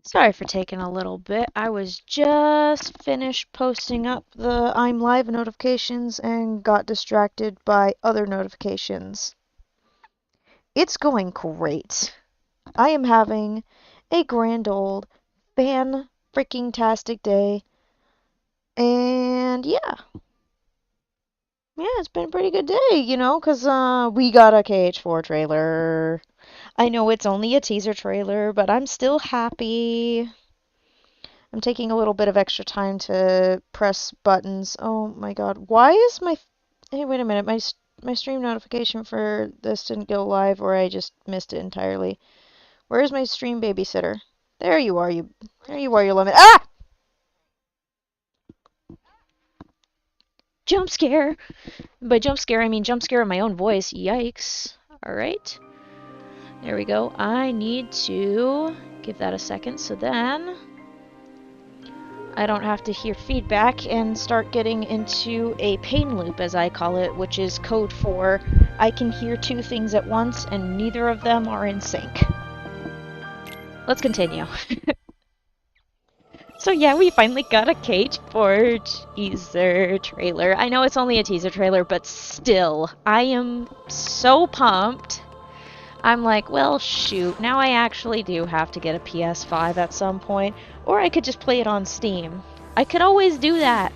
Sorry for taking a little bit. I was just finished posting up the I'm live notifications and got distracted by other notifications. It's going great. I am having a grand old fan freaking tastic day. And yeah, it's been a pretty good day, 'cause we got a KH4 trailer. I know it's only a teaser trailer, but I'm still happy. I'm taking a little bit of extra time to press buttons. Oh my god. Why is my... Hey, wait a minute. My stream notification for this didn't go live, or I just missed it entirely. Where's my stream babysitter? There you are, you... There you are, your limit. Ah! Jump scare! By jump scare, I mean jump scare in my own voice. Yikes. Alright. There we go. I need to give that a second, so then I don't have to hear feedback and start getting into a pain loop, as I call it, which is code for I can hear two things at once and neither of them are in sync. Let's continue. So yeah, we finally got a KH4 teaser trailer. I know it's only a teaser trailer, but still, I am so pumped. I'm like, well, shoot, now I actually do have to get a PS5 at some point, or I could just play it on Steam. I could always do that.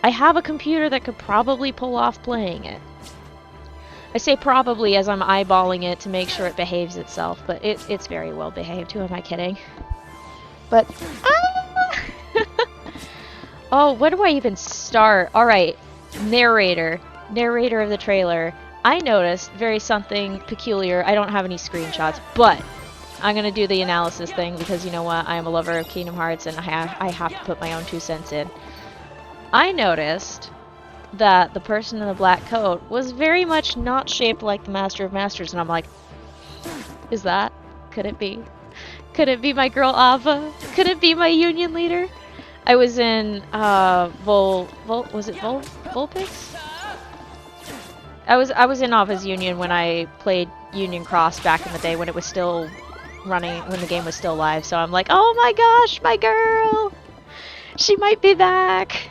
I have a computer that could probably pull off playing it. I say probably as I'm eyeballing it to make sure it behaves itself, but it's very well behaved. Who am I kidding? But, oh, where do I even start? Alright, narrator of the trailer. I noticed very something peculiar. I don't have any screenshots, but I'm gonna do the analysis thing because you know what? I am a lover of Kingdom Hearts and I have to put my own 2 cents in. I noticed that the person in the black coat was very much not shaped like the Master of Masters, and I'm like, is that? Could it be? Could it be my girl Ava? Could it be my union leader? I was in Vulpix? I was in Ava's Union when I played Union Cross back in the day when it was still running, when the game was still live. So I'm like, oh my gosh, my girl! She might be back!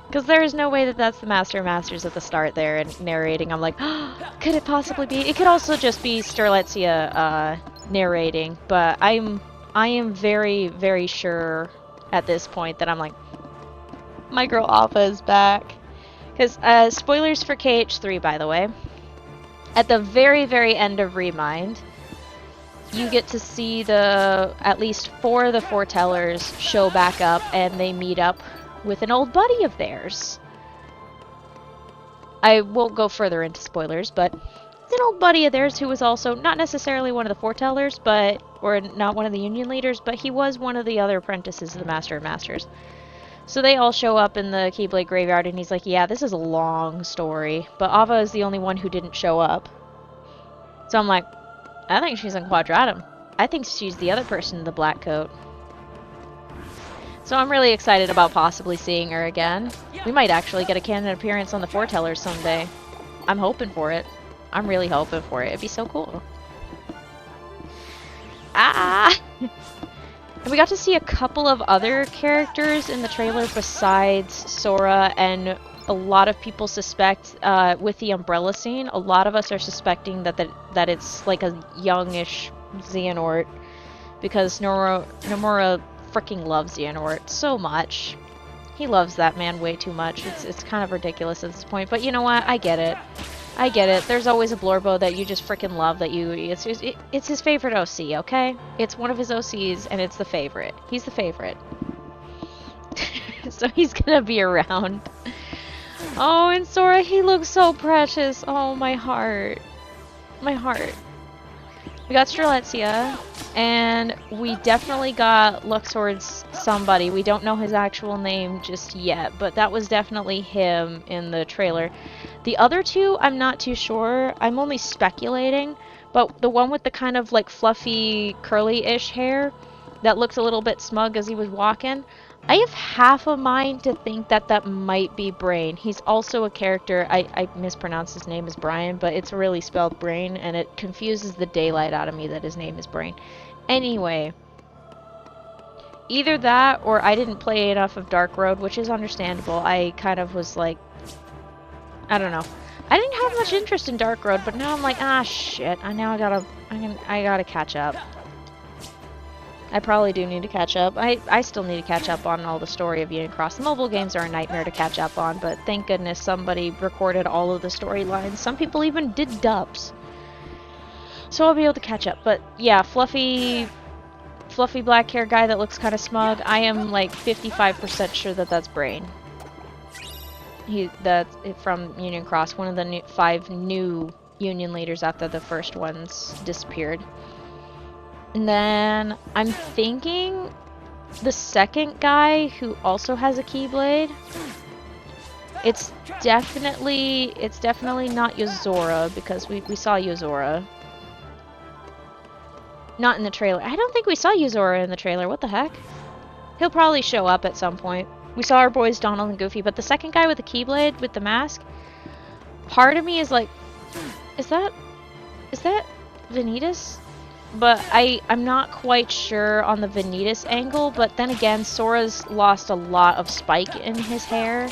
Because there is no way that that's the Master of Masters at the start there and narrating. I'm like, oh, could it possibly be? It could also just be Sterletzia narrating, but I am very, very sure at this point that I'm like, my girl Alpha is back. Because, spoilers for KH3, by the way. At the very, very end of Remind, you get to see at least 4 of the foretellers show back up, and they meet up with an old buddy of theirs. I won't go further into spoilers, but it's an old buddy of theirs who was also not necessarily one of the foretellers, or not one of the union leaders, but he was one of the other apprentices of the Master of Masters. So they all show up in the Keyblade Graveyard, and he's like, yeah, this is a long story, but Ava is the only one who didn't show up. So I'm like, I think she's in Quadratum. I think she's the other person in the black coat. So I'm really excited about possibly seeing her again. We might actually get a canon appearance on the Foretellers someday. I'm hoping for it. I'm really hoping for it. It'd be so cool. Ah! And we got to see a couple of other characters in the trailer besides Sora, and a lot of people suspect, with the Umbrella scene, a lot of us are suspecting that it's like a youngish Xehanort, because Nomura freaking loves Xehanort so much. He loves that man way too much. It's kind of ridiculous at this point, but you know what? I get it. I get it. There's always a Blorbo that you just freaking love, that it's his favorite OC, okay? It's one of his OCs, and it's the favorite. He's the favorite. So he's gonna be around. Oh, and Sora, he looks so precious. Oh, my heart. My heart. We got Strelitzia, and we definitely got Luxord's somebody. We don't know his actual name just yet, but that was definitely him in the trailer. The other two, I'm not too sure. I'm only speculating, but the one with the kind of like fluffy, curly-ish hair that looked a little bit smug as he was walking, I have half a mind to think that that might be Brain. He's also a character, I mispronounce his name as Brian, but it's really spelled Brain, and it confuses the daylight out of me that his name is Brain. Anyway, either that or I didn't play enough of Dark Road, which is understandable. I kind of was like, I don't know. I didn't have much interest in Dark Road, but now I'm like, ah, shit. I gotta catch up. I probably do need to catch up. I still need to catch up on all the story of Union Cross. The mobile games are a nightmare to catch up on, but thank goodness somebody recorded all of the storylines. Some people even did dubs. So I'll be able to catch up. But yeah, fluffy black hair guy that looks kind of smug. I am like 55% sure that that's Brain. That's from Union Cross, one of the 5 new Union leaders after the first ones disappeared. And then I'm thinking the second guy who also has a Keyblade. It's definitely not Yozora, because we saw Yozora. Not in the trailer. I don't think we saw Yozora in the trailer. What the heck? He'll probably show up at some point. We saw our boys Donald and Goofy, but the second guy with the Keyblade with the mask, part of me is like, is that Vanitas? But I'm not quite sure on the Vanitas angle, but then again, Sora's lost a lot of spike in his hair.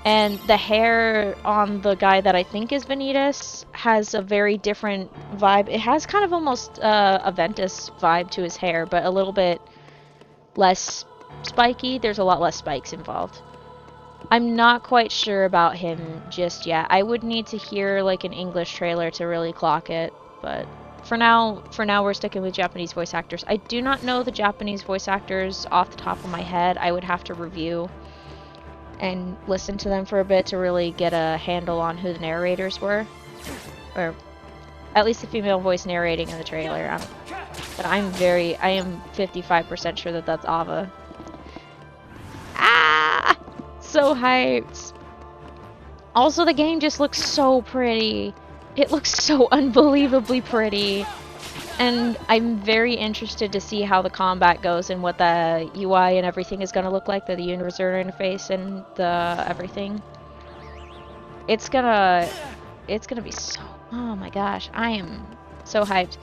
And the hair on the guy that I think is Vanitas has a very different vibe. It has kind of almost a Ventus vibe to his hair, but a little bit less spiky. There's a lot less spikes involved. I'm not quite sure about him just yet. I would need to hear like an English trailer to really clock it, but for now we're sticking with Japanese voice actors. I do not know the Japanese voice actors off the top of my head. I would have to review and listen to them for a bit to really get a handle on who the narrators were, or at least the female voice narrating in the trailer. But I am 55% sure that that's Ava. Ah! So hyped! Also, the game just looks so pretty. It looks so unbelievably pretty. And I'm very interested to see how the combat goes and what the UI and everything is going to look like, the user interface and the everything. It's gonna be so... Oh my gosh, I am so hyped.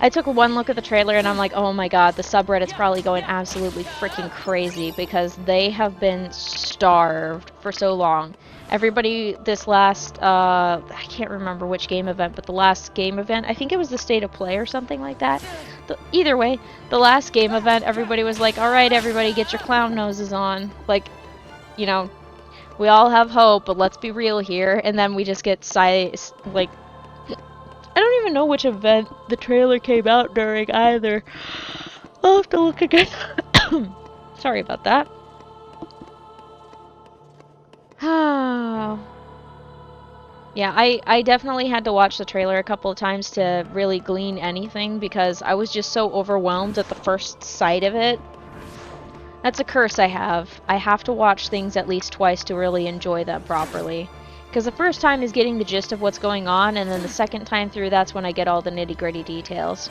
I took one look at the trailer and I'm like, oh my god, the subreddit's probably going absolutely freaking crazy because they have been starved for so long. Everybody this last, I can't remember which game event, but the last game event, I think it was the State of Play or something like that. Either way, the last game event, everybody was like, alright everybody, get your clown noses on. Like, you know, we all have hope, but let's be real here. And then we just get like, I don't even know which event the trailer came out during either. I'll have to look again. Sorry about that. Yeah, I definitely had to watch the trailer a couple of times to really glean anything because I was just so overwhelmed at the first sight of it. That's a curse I have. I have to watch things at least twice to really enjoy them properly. Because the first time is getting the gist of what's going on, and then the second time through, that's when I get all the nitty-gritty details.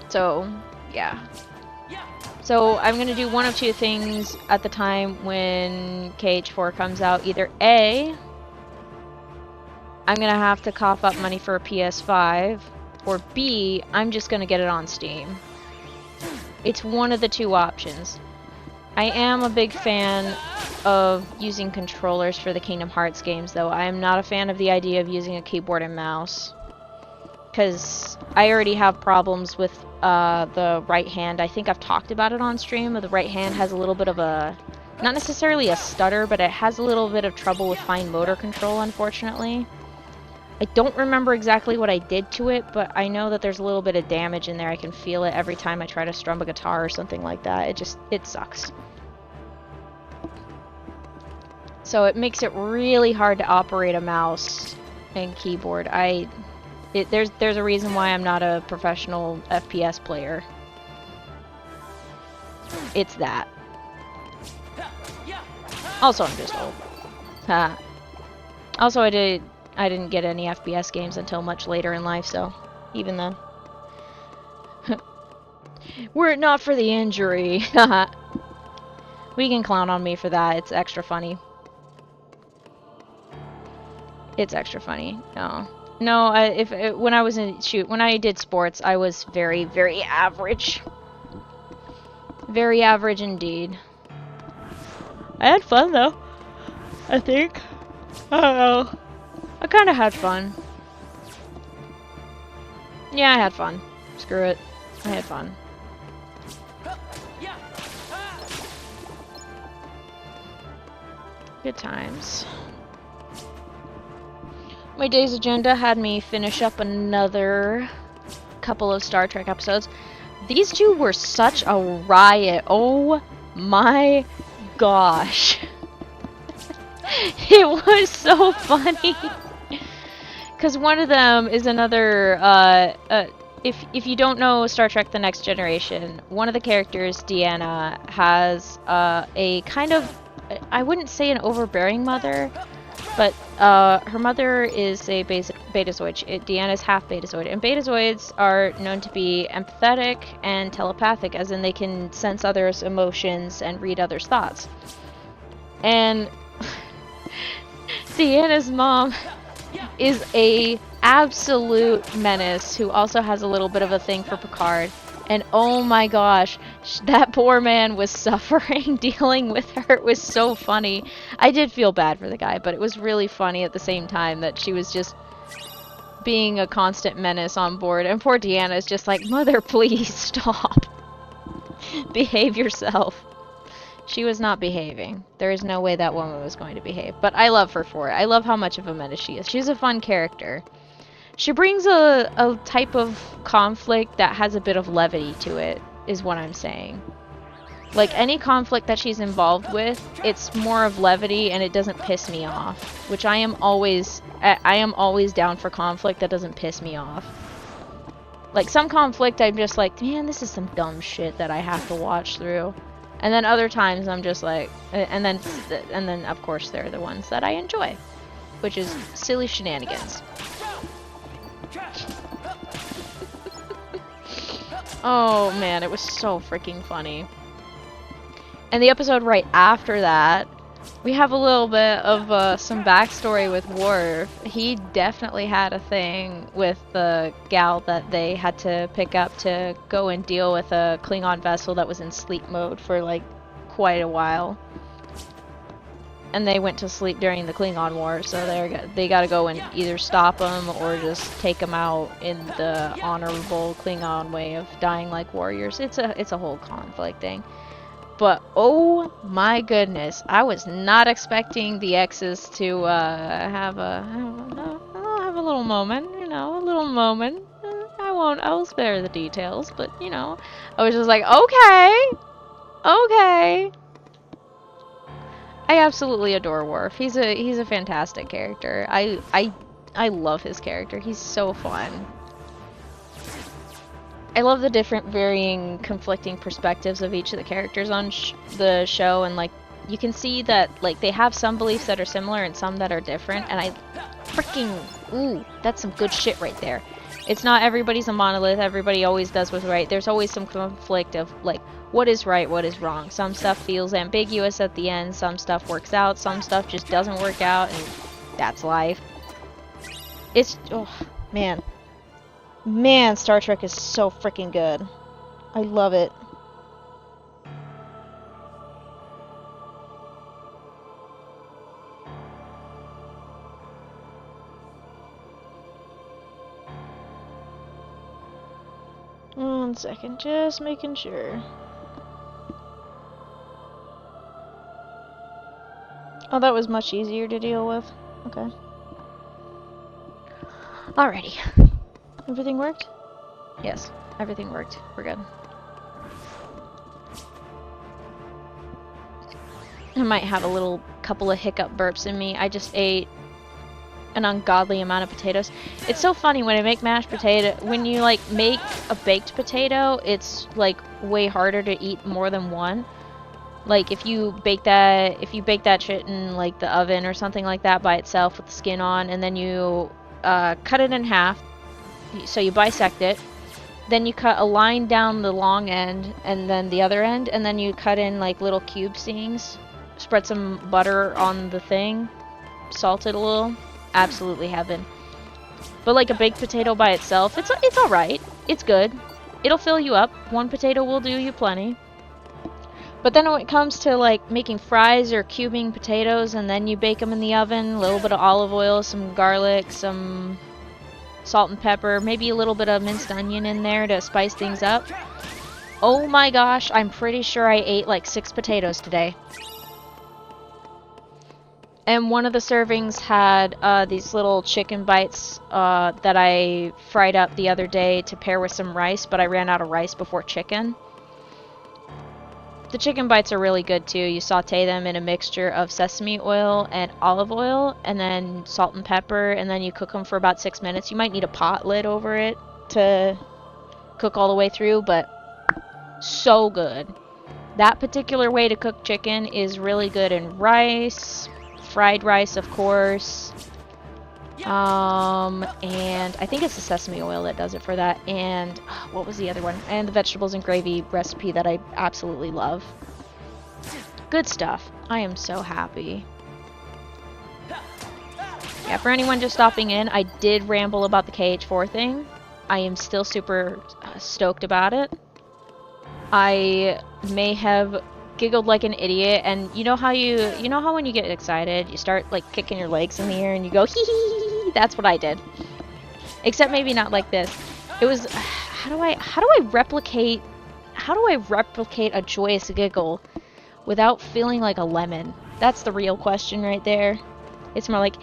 So, yeah. So, I'm going to do one of two things at the time when KH4 comes out. Either A, I'm going to have to cough up money for a PS5, or B, I'm just going to get it on Steam. It's one of the two options. I am a big fan of using controllers for the Kingdom Hearts games, though. I am not a fan of the idea of using a keyboard and mouse. Because I already have problems with the right hand. I think I've talked about it on stream. The right hand has a little bit of a... not necessarily a stutter, but it has a little bit of trouble with fine motor control, unfortunately. I don't remember exactly what I did to it, but I know that there's a little bit of damage in there. I can feel it every time I try to strum a guitar or something like that. It sucks. So it makes it really hard to operate a mouse and keyboard. There's a reason why I'm not a professional FPS player. It's that. Also, I'm just old. Also, I didn't get any FPS games until much later in life, so even then. Were it not for the injury. We can clown on me for that. It's extra funny. It's extra funny. No. No, when I was when I did sports, I was very, very average. Very average indeed. I had fun though. I think. I don't know. I kind of had fun. Yeah, I had fun. Screw it. I had fun. Good times. My day's agenda had me finish up another couple of Star Trek episodes. These two were such a riot. Oh my gosh. It was so funny. Because one of them is another, if you don't know Star Trek The Next Generation, one of the characters, Deanna, has a kind of, I wouldn't say an overbearing mother, but her mother is a Betazoid. Deanna's half Betazoid, and Betazoids are known to be empathetic and telepathic, as in they can sense others' emotions and read others' thoughts. And Deanna's mom is a absolute menace who also has a little bit of a thing for Picard. And oh my gosh, that poor man was suffering dealing with her. It was so funny. I did feel bad for the guy, but it was really funny at the same time that she was just being a constant menace on board. And poor Deanna is just like, mother, please stop. Behave yourself. She was not behaving. There is no way that woman was going to behave. But I love her for it. I love how much of a menace she is. She's a fun character. She brings a type of conflict that has a bit of levity to it, is what I'm saying. Like, any conflict that she's involved with, it's more of levity and it doesn't piss me off. Which I am always down for conflict that doesn't piss me off. Like, some conflict I'm just like, man, this is some dumb shit that I have to watch through. And then other times I'm just like, and then of course they're the ones that I enjoy, which is silly shenanigans. Oh man, it was so freaking funny. And the episode right after that, we have a little bit of some backstory with Worf. He definitely had a thing with the gal that they had to pick up to go and deal with a Klingon vessel that was in sleep mode for like quite a while. And they went to sleep during the Klingon War, so they gotta go and either stop them or just take them out in the honorable Klingon way of dying like warriors. It's a whole conflict thing. But oh my goodness, I was not expecting the exes to have a little moment, you know, a little moment. I'll spare the details, but you know, I was just like, okay. I absolutely adore Worf. He's a fantastic character. I love his character. He's so fun. I love the different varying conflicting perspectives of each of the characters on the show, and like you can see that like they have some beliefs that are similar and some that are different, and I freaking ooh, that's some good shit right there. It's not everybody's a monolith, everybody always does what's right. There's always some conflict of like what is right, what is wrong. Some stuff feels ambiguous at the end, some stuff works out, some stuff just doesn't work out, and that's life. It's oh man. Man, Star Trek is so freaking good. I love it. One second, just making sure. Oh, that was much easier to deal with. Okay. Alrighty. Everything worked? Yes, everything worked. We're good. I might have a little couple of hiccup burps in me. I just ate an ungodly amount of potatoes. It's so funny when I make mashed potato. When you like make a baked potato, it's like way harder to eat more than one. Like if you bake that shit in like the oven or something like that by itself with the skin on, and then you cut it in half. So you bisect it, then you cut a line down the long end and then the other end, and then you cut in like little cube seams, spread some butter on the thing, salt it a little. Absolutely heaven. But like a baked potato by itself, it's alright. It's good. It'll fill you up. One potato will do you plenty. But then when it comes to like making fries or cubing potatoes and then you bake them in the oven, a little bit of olive oil, some garlic, some salt and pepper, maybe a little bit of minced onion in there to spice things up. Oh my gosh, I'm pretty sure I ate like 6 potatoes today. And one of the servings had these little chicken bites that I fried up the other day to pair with some rice, but I ran out of rice before chicken. The chicken bites are really good too. You saute them in a mixture of sesame oil and olive oil, and then salt and pepper, and then you cook them for about 6 minutes. You might need a pot lid over it to cook all the way through, but so good. That particular way to cook chicken is really good in rice, fried rice, of course. And I think it's the sesame oil that does it for that. And what was the other one? And the vegetables and gravy recipe that I absolutely love. Good stuff. I am so happy. Yeah, for anyone just stopping in, I did ramble about the KH4 thing. I am still super stoked about it. I may have giggled like an idiot, and you know how when you get excited, you start like kicking your legs in the air and you go hee hee hee. That's what I did. Except maybe not like this. It was how do I replicate a joyous giggle without feeling like a lemon? That's the real question right there. It's more like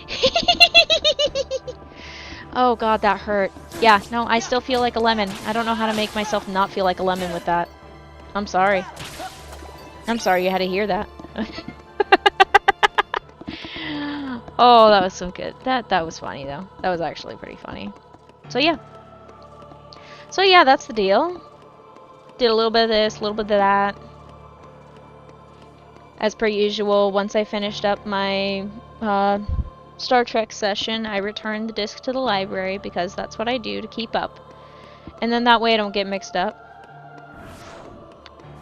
oh god, that hurt. Yeah, no, I still feel like a lemon. I don't know how to make myself not feel like a lemon with that. I'm sorry. I'm sorry you had to hear that. Oh, that was so good. That was funny though. That was actually pretty funny. So yeah. That's the deal. Did a little bit of this, a little bit of that. As per usual, once I finished up my Star Trek session, I returned the disc to the library because that's what I do to keep up. And then that way I don't get mixed up.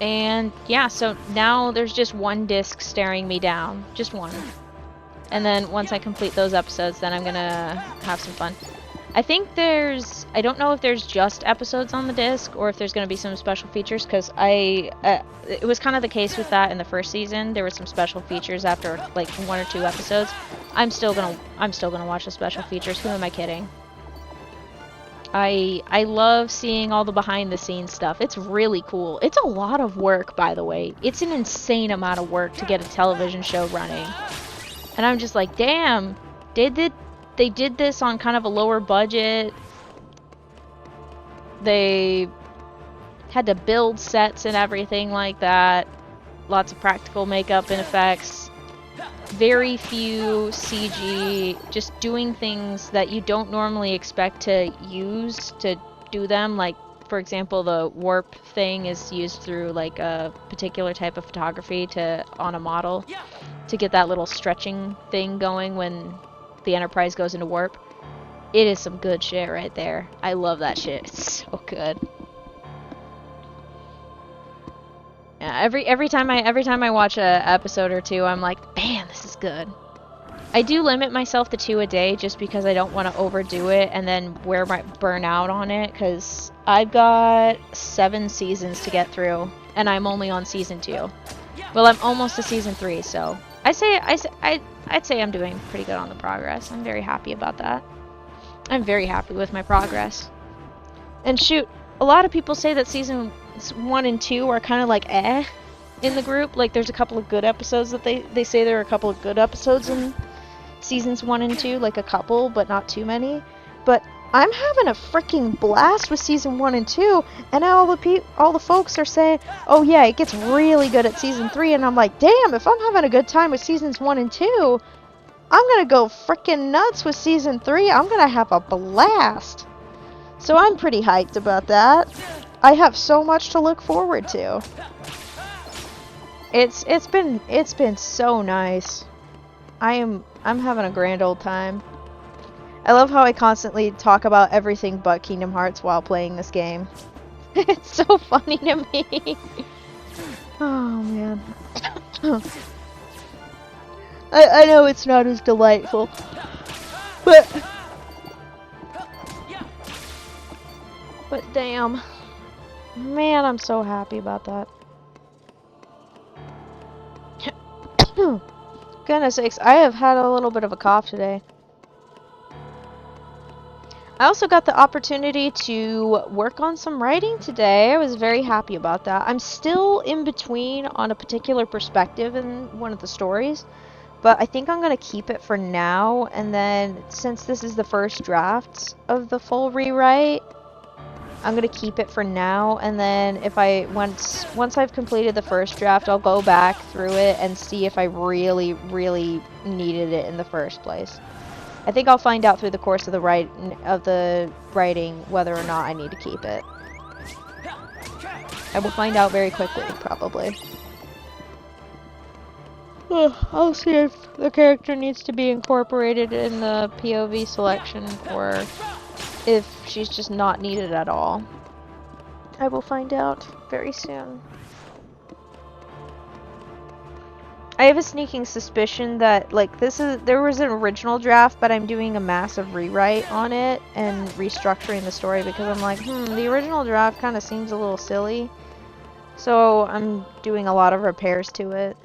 And yeah, so now there's just one disc staring me down. Just one. And then once I complete those episodes, then I'm gonna have some fun. I don't know if there's just episodes on the disc or if there's gonna be some special features, because it was kind of the case with that in the first season. There were some special features after like 1 or 2 episodes. I'm still gonna watch the special features. Who am I kidding? I love seeing all the behind the scenes stuff. It's really cool. It's a lot of work, by the way. It's an insane amount of work to get a television show running. And I'm just like, damn, they did this on kind of a lower budget. They had to build sets and everything like that. Lots of practical makeup and effects. Very few CG, just doing things that you don't normally expect to use to do them. Like, for example, the warp thing is used through like a particular type of photography on a model to get that little stretching thing going when the Enterprise goes into warp. It is some good shit right there. I love that shit. It's so good. Yeah, every time I watch a episode or two, I'm like, man, this is good. I do limit myself to 2 a day just because I don't want to overdo it and then burn out on it, because I've got 7 seasons to get through and I'm only on season 2. Well, I'm almost to season 3, so I'd say I'm doing pretty good on the progress. I'm very happy about that. I'm very happy with my progress. And shoot, a lot of people say that season 1 and 2 are kind of like in the group. Like, there's a couple of good episodes that they say there are a couple of good episodes in seasons 1 and 2, like a couple, but not too many. But I'm having a freaking blast with season 1 and 2, and all the folks are saying, oh yeah, it gets really good at season 3, and I'm like, damn, if I'm having a good time with seasons 1 and 2, I'm gonna go freaking nuts with season 3. I'm gonna have a blast. So I'm pretty hyped about that. I have so much to look forward to. It's been so nice. I'm having a grand old time. I love how I constantly talk about everything but Kingdom Hearts while playing this game. It's so funny to me. Oh man. I know it's not as delightful, but Damn. Man, I'm so happy about that. Goodness sakes, I have had a little bit of a cough today. I also got the opportunity to work on some writing today. I was very happy about that. I'm still in between on a particular perspective in one of the stories, but I think I'm going to keep it for now, and then since this is the first draft of the full rewrite, I'm going to keep it for now, and then if once I've completed the first draft, I'll go back through it and see if I really needed it in the first place. I think I'll find out through the course of the writing whether or not I need to keep it. I will find out very quickly, probably. I'll see if the character needs to be incorporated in the POV selection or if she's just not needed at all. I will find out very soon. I have a sneaking suspicion that, like, there was an original draft, but I'm doing a massive rewrite on it and restructuring the story because I'm like, the original draft kind of seems a little silly. So I'm doing a lot of repairs to it.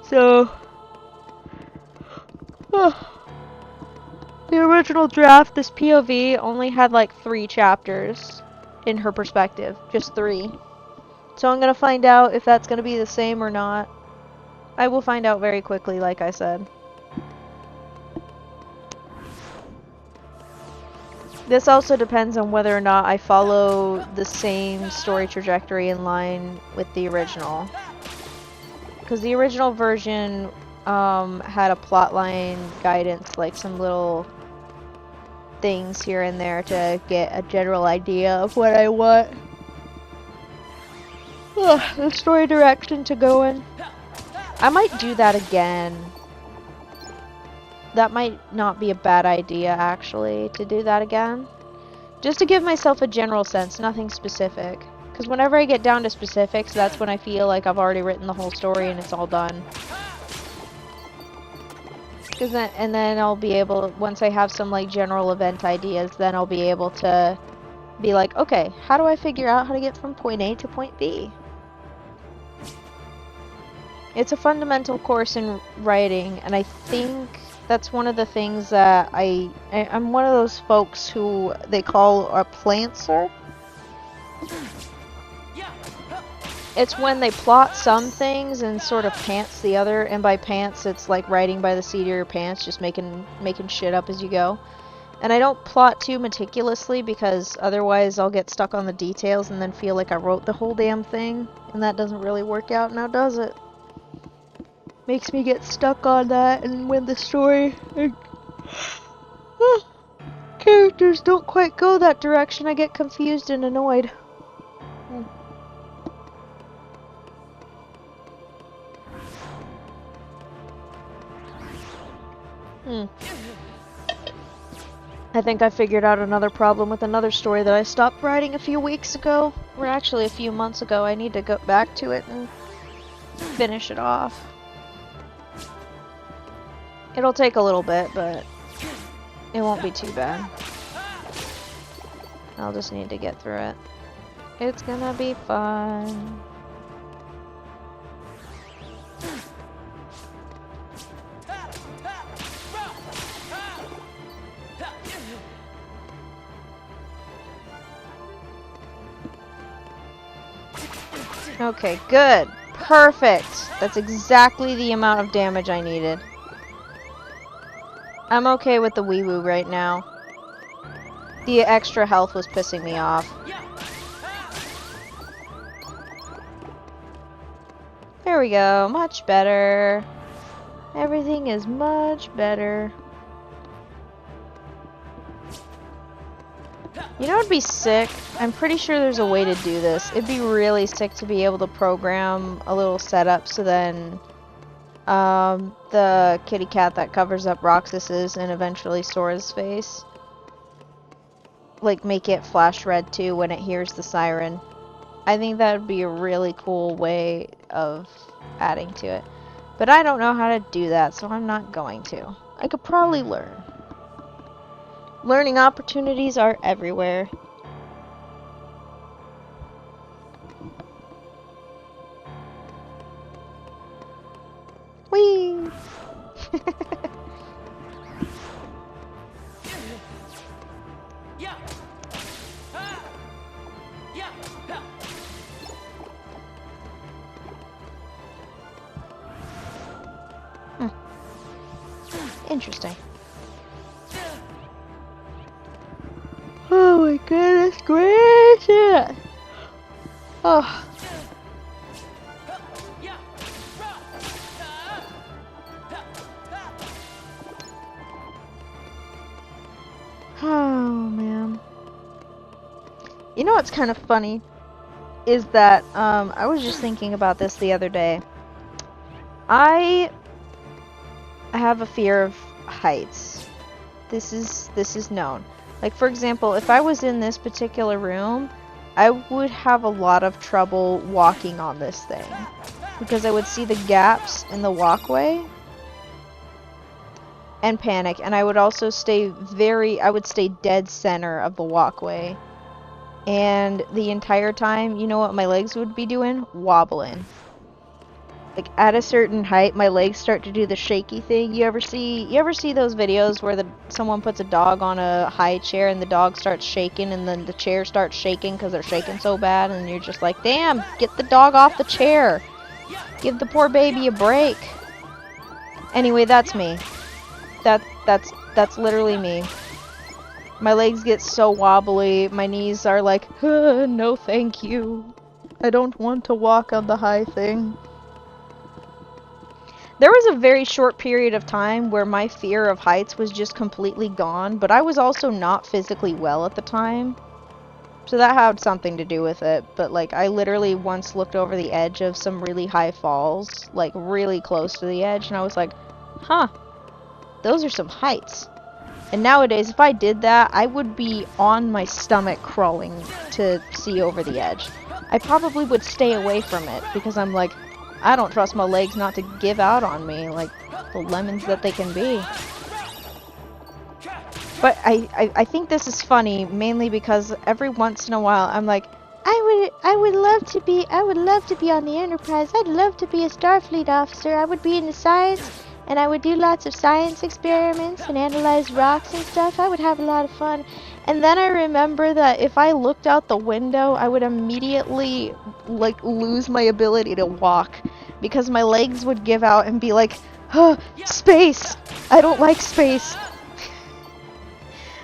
So, the original draft, this POV, only had like 3 chapters in her perspective. Just 3. So I'm gonna find out if that's gonna be the same or not. I will find out very quickly, like I said. This also depends on whether or not I follow the same story trajectory in line with the original. Because the original version had a plotline guidance, like some little things here and there to get a general idea of what I want the story direction to go in. I might do that again. That might not be a bad idea, actually, to do that again. Just to give myself a general sense, nothing specific. Because whenever I get down to specifics, that's when I feel like I've already written the whole story and it's all done. And then I'll be able, once I have some like general event ideas, then I'll be able to be like, okay, how do I figure out how to get from point A to point B? It's a fundamental course in writing, and I think that's one of the things that I'm one of those folks who they call a plantser. It's when they plot some things and sort of pants the other, and by pants it's like writing by the seat of your pants, just making shit up as you go. And I don't plot too meticulously because otherwise I'll get stuck on the details and then feel like I wrote the whole damn thing, and that doesn't really work out now, does it? Makes me get stuck on that, and when the story characters don't quite go that direction, I get confused and annoyed. I think I figured out another problem with another story that I stopped writing a few weeks ago, or actually a few months ago. I need to go back to it and finish it off. It'll take a little bit, but it won't be too bad. I'll just need to get through it. It's gonna be fun. Okay, good. Perfect. That's exactly the amount of damage I needed. I'm okay with the wee-woo right now. The extra health was pissing me off. There we go. Much better. Everything is much better. You know what would be sick? I'm pretty sure there's a way to do this. It'd be really sick to be able to program a little setup so then the kitty cat that covers up Roxas's and eventually Sora's face, like, make it flash red too when it hears the siren. I think that would be a really cool way of adding to it. But I don't know how to do that, so I'm not going to. I could probably learn. Learning opportunities are everywhere. Whee! Interesting. Oh my goodness gracious! Oh. Oh man. You know what's kind of funny is that I was just thinking about this the other day. I have a fear of heights. This is known. Like, for example, if I was in this particular room, I would have a lot of trouble walking on this thing because I would see the gaps in the walkway and panic, and I would also stay dead center of the walkway, and the entire time, you know what my legs would be doing? Wobbling. Like, at a certain height, my legs start to do the shaky thing. You ever see those videos where someone puts a dog on a high chair and the dog starts shaking and then the chair starts shaking because they're shaking so bad, and you're just like, damn, get the dog off the chair. Give the poor baby a break. Anyway, that's me. That's literally me. My legs get so wobbly, my knees are like, no thank you. I don't want to walk on the high thing. There was a very short period of time where my fear of heights was just completely gone, but I was also not physically well at the time. So that had something to do with it, but like I literally once looked over the edge of some really high falls, like really close to the edge, and I was like, huh, those are some heights. And nowadays, if I did that, I would be on my stomach crawling to see over the edge. I probably would stay away from it because I'm like, I don't trust my legs not to give out on me, like the lemons that they can be. But I think this is funny mainly because every once in a while I'm like, I would love to be on the Enterprise. I'd love to be a Starfleet officer. I would be into science and I would do lots of science experiments and analyze rocks and stuff. I would have a lot of fun. And then I remember that if I looked out the window, I would immediately like lose my ability to walk because my legs would give out and be like, oh, space. I don't like space.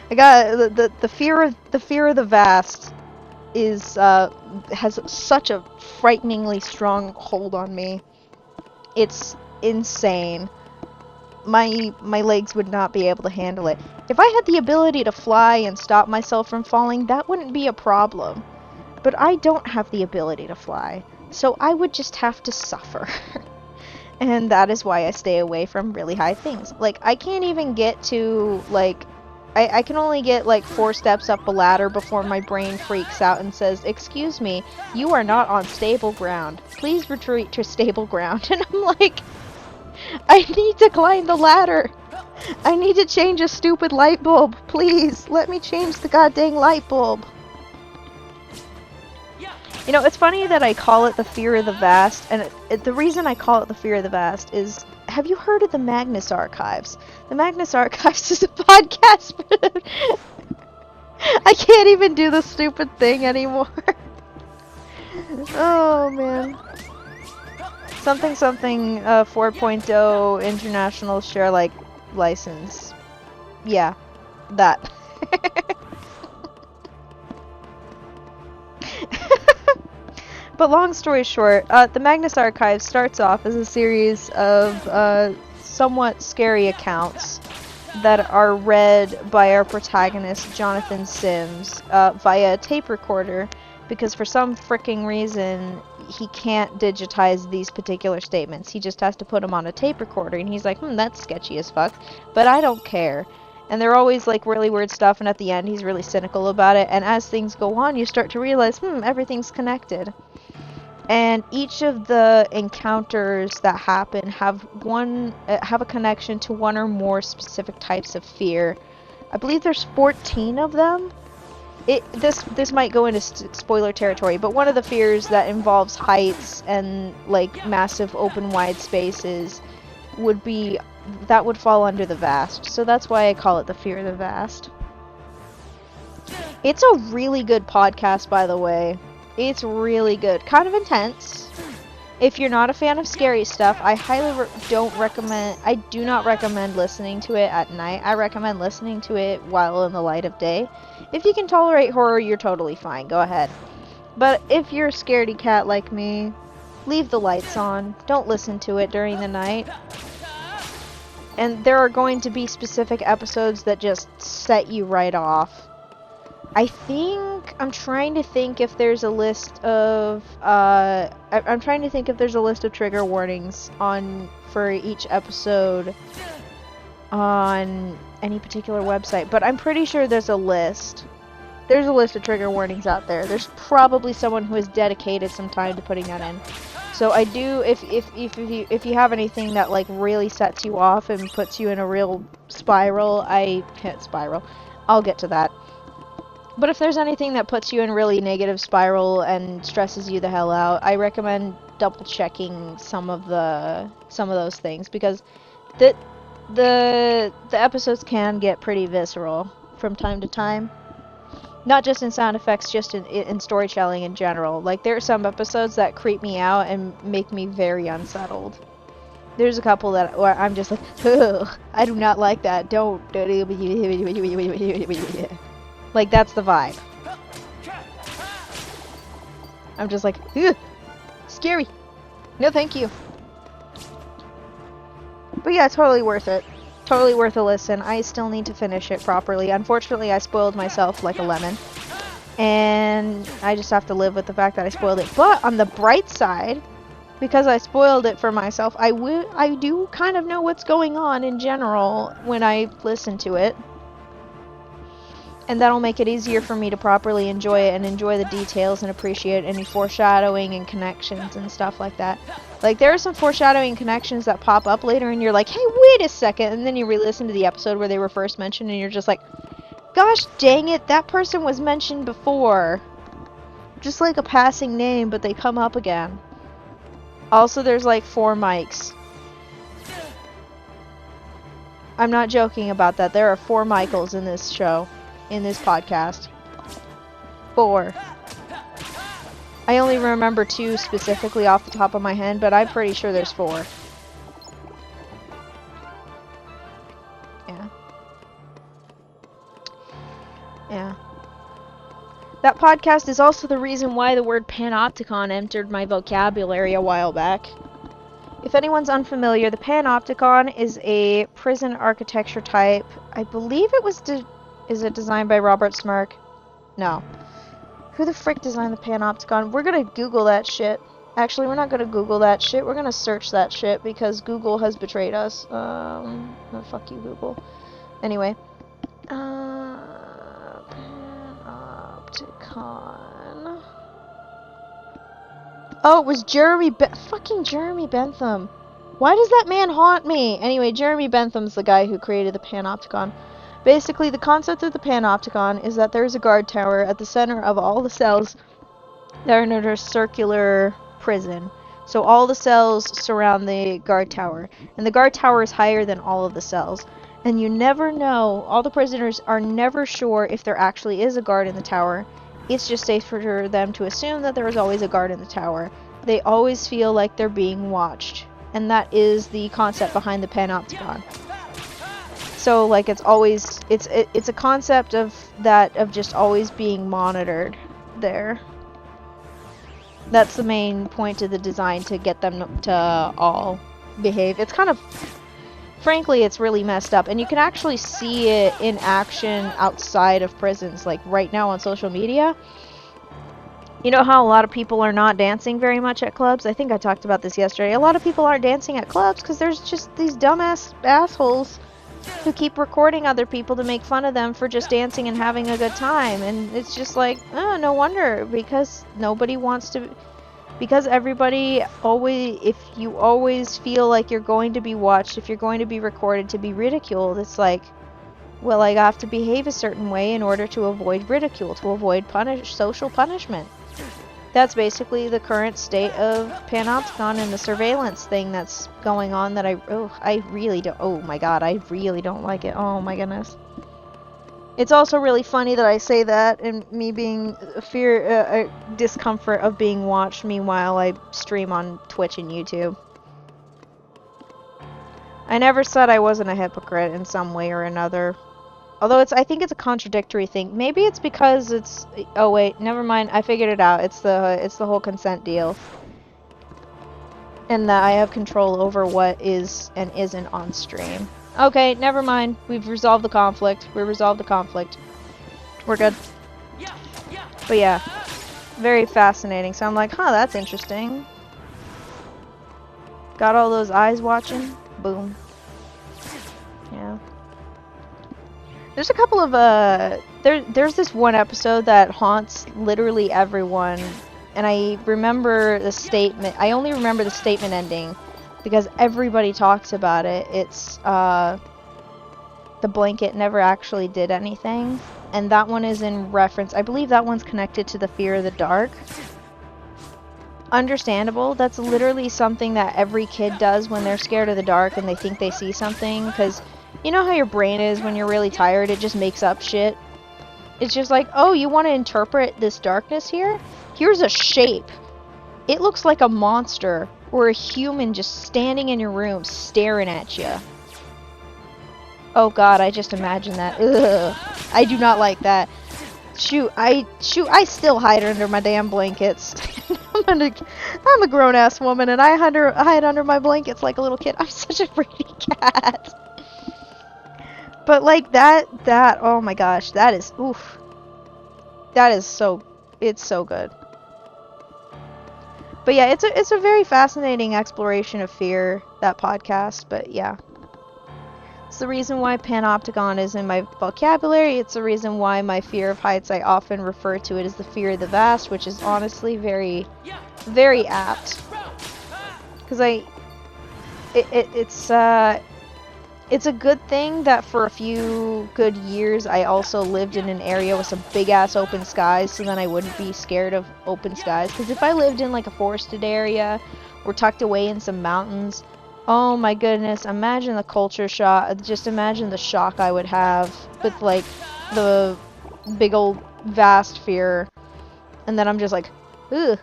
I got the fear of the vast is has such a frighteningly strong hold on me. It's insane. My legs would not be able to handle it. If I had the ability to fly and stop myself from falling, that wouldn't be a problem. But I don't have the ability to fly, so I would just have to suffer. And that is why I stay away from really high things. Like, I can't even get to, like, I can only get, like, 4 steps up a ladder before my brain freaks out and says, excuse me, you are not on stable ground. Please retreat to stable ground. And I'm like, I need to climb the ladder. I need to change a stupid light bulb. Please, let me change the goddamn light bulb. You know, it's funny that I call it the fear of the vast, and the reason I call it the fear of the vast is, have you heard of the Magnus Archives? The Magnus Archives is a podcast. I can't even do the stupid thing anymore. Oh, man. Something 4.0 international share like license. Yeah, that. But long story short, the Magnus Archive starts off as a series of somewhat scary accounts that are read by our protagonist, Jonathan Sims, via a tape recorder, because for some fricking reason, he can't digitize these particular statements. He just has to put them on a tape recorder, and he's like, that's sketchy as fuck, but I don't care. And they're always like really weird stuff, and at the end, he's really cynical about it, and as things go on, you start to realize, everything's connected. And each of the encounters that happen have a connection to one or more specific types of fear I believe there's 14 of them. This might go into spoiler territory, but one of the fears that involves heights and like massive open wide spaces would fall under the vast. So that's why I call it the fear of the vast. It's a really good podcast, by the way. It's really good. Kind of intense. If you're not a fan of scary stuff, I highly do not recommend listening to it at night. I recommend listening to it while in the light of day. If you can tolerate horror, you're totally fine. Go ahead. But if you're a scaredy cat like me, leave the lights on. Don't listen to it during the night. And there are going to be specific episodes that just set you right off. I'm trying to think if there's a list of trigger warnings for each episode on any particular website, but I'm pretty sure there's a list. There's a list of trigger warnings out there. There's probably someone who has dedicated some time to putting that in. So I do, if you have anything that like really sets you off and puts you in a real spiral, I'll get to that. But if there's anything that puts you in really negative spiral and stresses you the hell out, I recommend double checking some of those things, because the episodes can get pretty visceral from time to time. Not just in sound effects, just in storytelling in general. Like, there are some episodes that creep me out and make me very unsettled. There's a couple where I'm just like, ugh, I do not like that. Don't. Like, that's the vibe. I'm just like, ugh, scary. No, thank you. But yeah, totally worth it. Totally worth a listen. I still need to finish it properly. Unfortunately, I spoiled myself like a lemon. And I just have to live with the fact that I spoiled it. But on the bright side, because I spoiled it for myself, I do kind of know what's going on in general when I listen to it. And that'll make it easier for me to properly enjoy it and enjoy the details and appreciate any foreshadowing and connections and stuff like that. Like, there are some foreshadowing connections that pop up later and you're like, hey, wait a second, and then you re-listen to the episode where they were first mentioned and you're just like, gosh dang it, that person was mentioned before. Just like a passing name, but they come up again. Also, there's like 4 mics. I'm not joking about that. There are 4 Michaels in this show. In this podcast. 4. I only remember 2 specifically off the top of my head, but I'm pretty sure there's 4. Yeah. Yeah. That podcast is also the reason why the word panopticon entered my vocabulary a while back. If anyone's unfamiliar, the panopticon is a prison architecture type. I believe it was Is it designed by Robert Smirk? No. Who the frick designed the panopticon? We're gonna Google that shit. Actually, we're not gonna Google that shit. We're gonna search that shit because Google has betrayed us. No, fuck you, Google. Anyway. Panopticon. Oh, it was fucking Jeremy Bentham. Why does that man haunt me? Anyway, Jeremy Bentham's the guy who created the panopticon. Basically, the concept of the panopticon is that there's a guard tower at the center of all the cells that are in a circular prison. So all the cells surround the guard tower. And the guard tower is higher than all of the cells. And you never know, all the prisoners are never sure if there actually is a guard in the tower. It's just safe for them to assume that there is always a guard in the tower. They always feel like they're being watched. And that is the concept behind the panopticon. So, like, it's a concept of just always being monitored there. That's the main point of the design, to get them to all behave. It's kind of, frankly, it's really messed up. And you can actually see it in action outside of prisons, like right now on social media. You know how a lot of people are not dancing very much at clubs? I think I talked about this yesterday. A lot of people aren't dancing at clubs because there's just these dumbass assholes who keep recording other people to make fun of them for just dancing and having a good time. And it's just like, oh, no wonder, because nobody wants to, because everybody always, if you always feel like you're going to be watched, if you're going to be recorded to be ridiculed, it's like, well, I have to behave a certain way in order to avoid ridicule, to avoid social punishment. That's basically the current state of Panopticon and the surveillance thing that's going on that I really don't, oh my god, I really don't like it. Oh my goodness. It's also really funny that I say that and me being discomfort of being watched meanwhile I stream on Twitch and YouTube. I never said I wasn't a hypocrite in some way or another. Although I think it's a contradictory thing. Maybe it's because it's, oh wait, never mind, I figured it out. It's the whole consent deal. And that I have control over what is and isn't on stream. Okay, never mind. We've resolved the conflict. We resolved the conflict. We're good. But yeah, very fascinating. So I'm like, huh, that's interesting. Got all those eyes watching? Boom. Yeah. There's a couple of, there's this one episode that haunts literally everyone, and I remember the statement, I only remember the statement ending, because everybody talks about it. It's, the blanket never actually did anything, and that one is in reference, I believe that one's connected to the fear of the dark. Understandable, that's literally something that every kid does when they're scared of the dark and they think they see something, because you know how your brain is when you're really tired, it just makes up shit? It's just like, oh, you want to interpret this darkness here? Here's a shape. It looks like a monster or a human just standing in your room staring at you. Oh god, I just imagine that. Ugh. I do not like that. Shoot, I still hide under my damn blankets. I'm a grown-ass woman and I hide under my blankets like a little kid. I'm such a fraidy cat. But like that, oh my gosh, that is, oof. That is so, it's so good. But yeah, it's a very fascinating exploration of fear, that podcast, but yeah. It's the reason why Panopticon is in my vocabulary, it's the reason why my fear of heights, I often refer to it as the fear of the vast, which is honestly very, very apt. Because it's a good thing that for a few good years I also lived in an area with some big ass open skies, so then I wouldn't be scared of open skies. Because if I lived in like a forested area or tucked away in some mountains, oh my goodness, imagine the culture shock, just imagine the shock I would have with like the big old vast fear. And then I'm just like, ugh.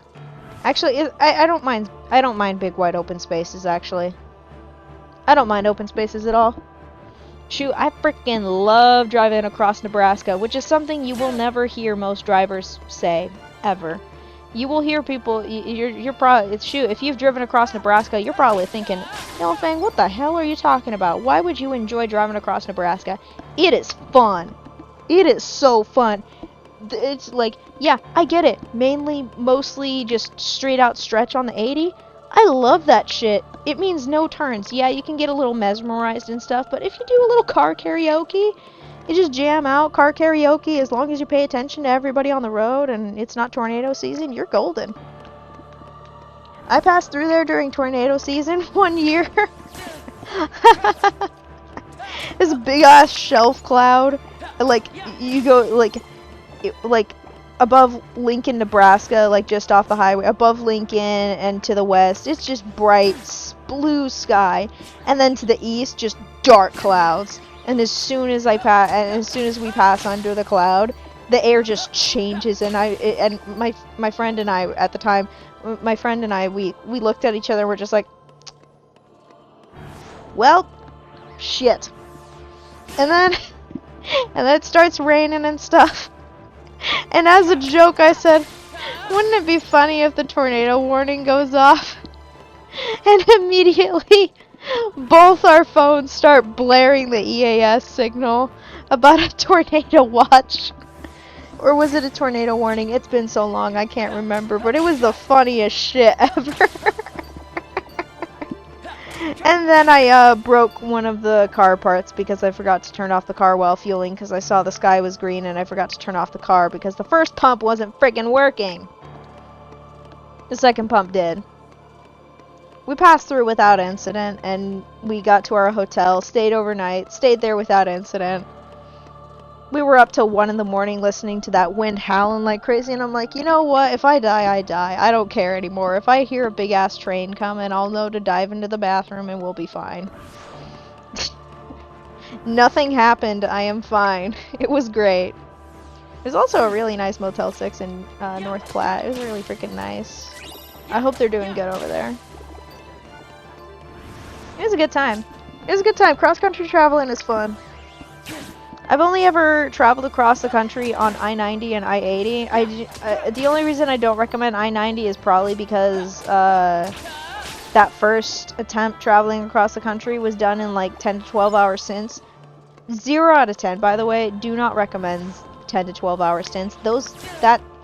Actually, I don't mind big wide open spaces actually. I don't mind open spaces at all. Shoot, I freaking love driving across Nebraska, which is something you will never hear most drivers say, ever. You will hear people, you're probably, shoot, if you've driven across Nebraska, you're probably thinking, Fang, what the hell are you talking about? Why would you enjoy driving across Nebraska? It is fun. It is so fun. It's like, yeah, I get it. Mostly just straight out stretch on the 80. I love that shit. It means no turns. Yeah, you can get a little mesmerized and stuff, but if you do a little car karaoke, you just jam out car karaoke, as long as you pay attention to everybody on the road and it's not tornado season, you're golden. I passed through there during tornado season one year. This big ass shelf cloud. Like, you go, like above Lincoln, Nebraska, like just off the highway, above Lincoln and to the west, it's just bright blue sky, and then to the east, just dark clouds. And as soon as we pass under the cloud, the air just changes, and my friend and I at the time, we looked at each other and we're just like, well, shit. And then it starts raining and stuff. And as a joke, I said, wouldn't it be funny if the tornado warning goes off? And immediately, both our phones start blaring the EAS signal about a tornado watch. Or was it a tornado warning? It's been so long, I can't remember. But it was the funniest shit ever. And then I broke one of the car parts because I forgot to turn off the car while fueling, because I saw the sky was green and I forgot to turn off the car because the first pump wasn't friggin' working. The second pump did. We passed through without incident, and we got to our hotel, stayed overnight, stayed there without incident. We were up till 1 in the morning listening to that wind howling like crazy, and I'm like, you know what? If I die, I die. I don't care anymore. If I hear a big ass train coming, I'll know to dive into the bathroom and we'll be fine. Nothing happened. I am fine. It was great. There's also a really nice Motel 6 in North Platte. It was really freaking nice. I hope they're doing good over there. It was a good time. It was a good time. Cross-country traveling is fun. I've only ever traveled across the country on I-90 and I-80. The only reason I don't recommend I-90 is probably because that first attempt traveling across the country was done in like 10 to 12 hour stints. 0 out of 10, by the way. Do not recommend 10 to 12 hour stints.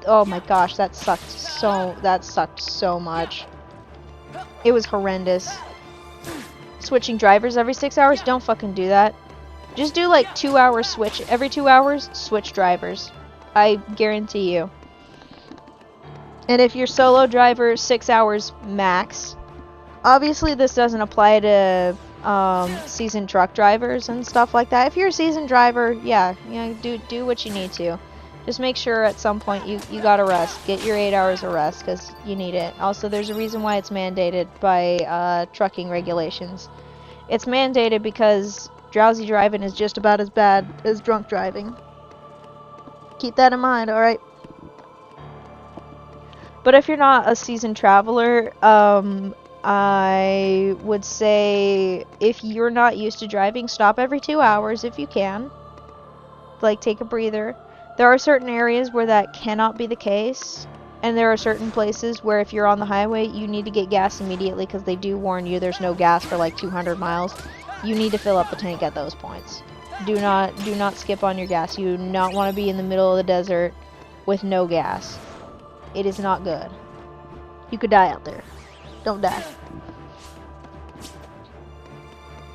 Oh my gosh, that sucked so much. It was horrendous. Switching drivers every 6 hours, don't fucking do that. Just do like 2 hours switch. Every 2 hours, switch drivers. I guarantee you. And if you're solo driver, 6 hours max. Obviously, this doesn't apply to seasoned truck drivers and stuff like that. If you're a seasoned driver, yeah, do what you need to. Just make sure at some point you gotta rest. Get your 8 hours of rest because you need it. Also, there's a reason why it's mandated by trucking regulations. It's mandated because drowsy driving is just about as bad as drunk driving. Keep that in mind, alright? But if you're not a seasoned traveler, I would say if you're not used to driving, stop every 2 hours if you can. Like, take a breather. There are certain areas where that cannot be the case. And there are certain places where if you're on the highway, you need to get gas immediately because they do warn you there's no gas for like 200 miles. You need to fill up the tank at those points. Do not skip on your gas. You do not want to be in the middle of the desert with no gas. It is not good. You could die out there. Don't die.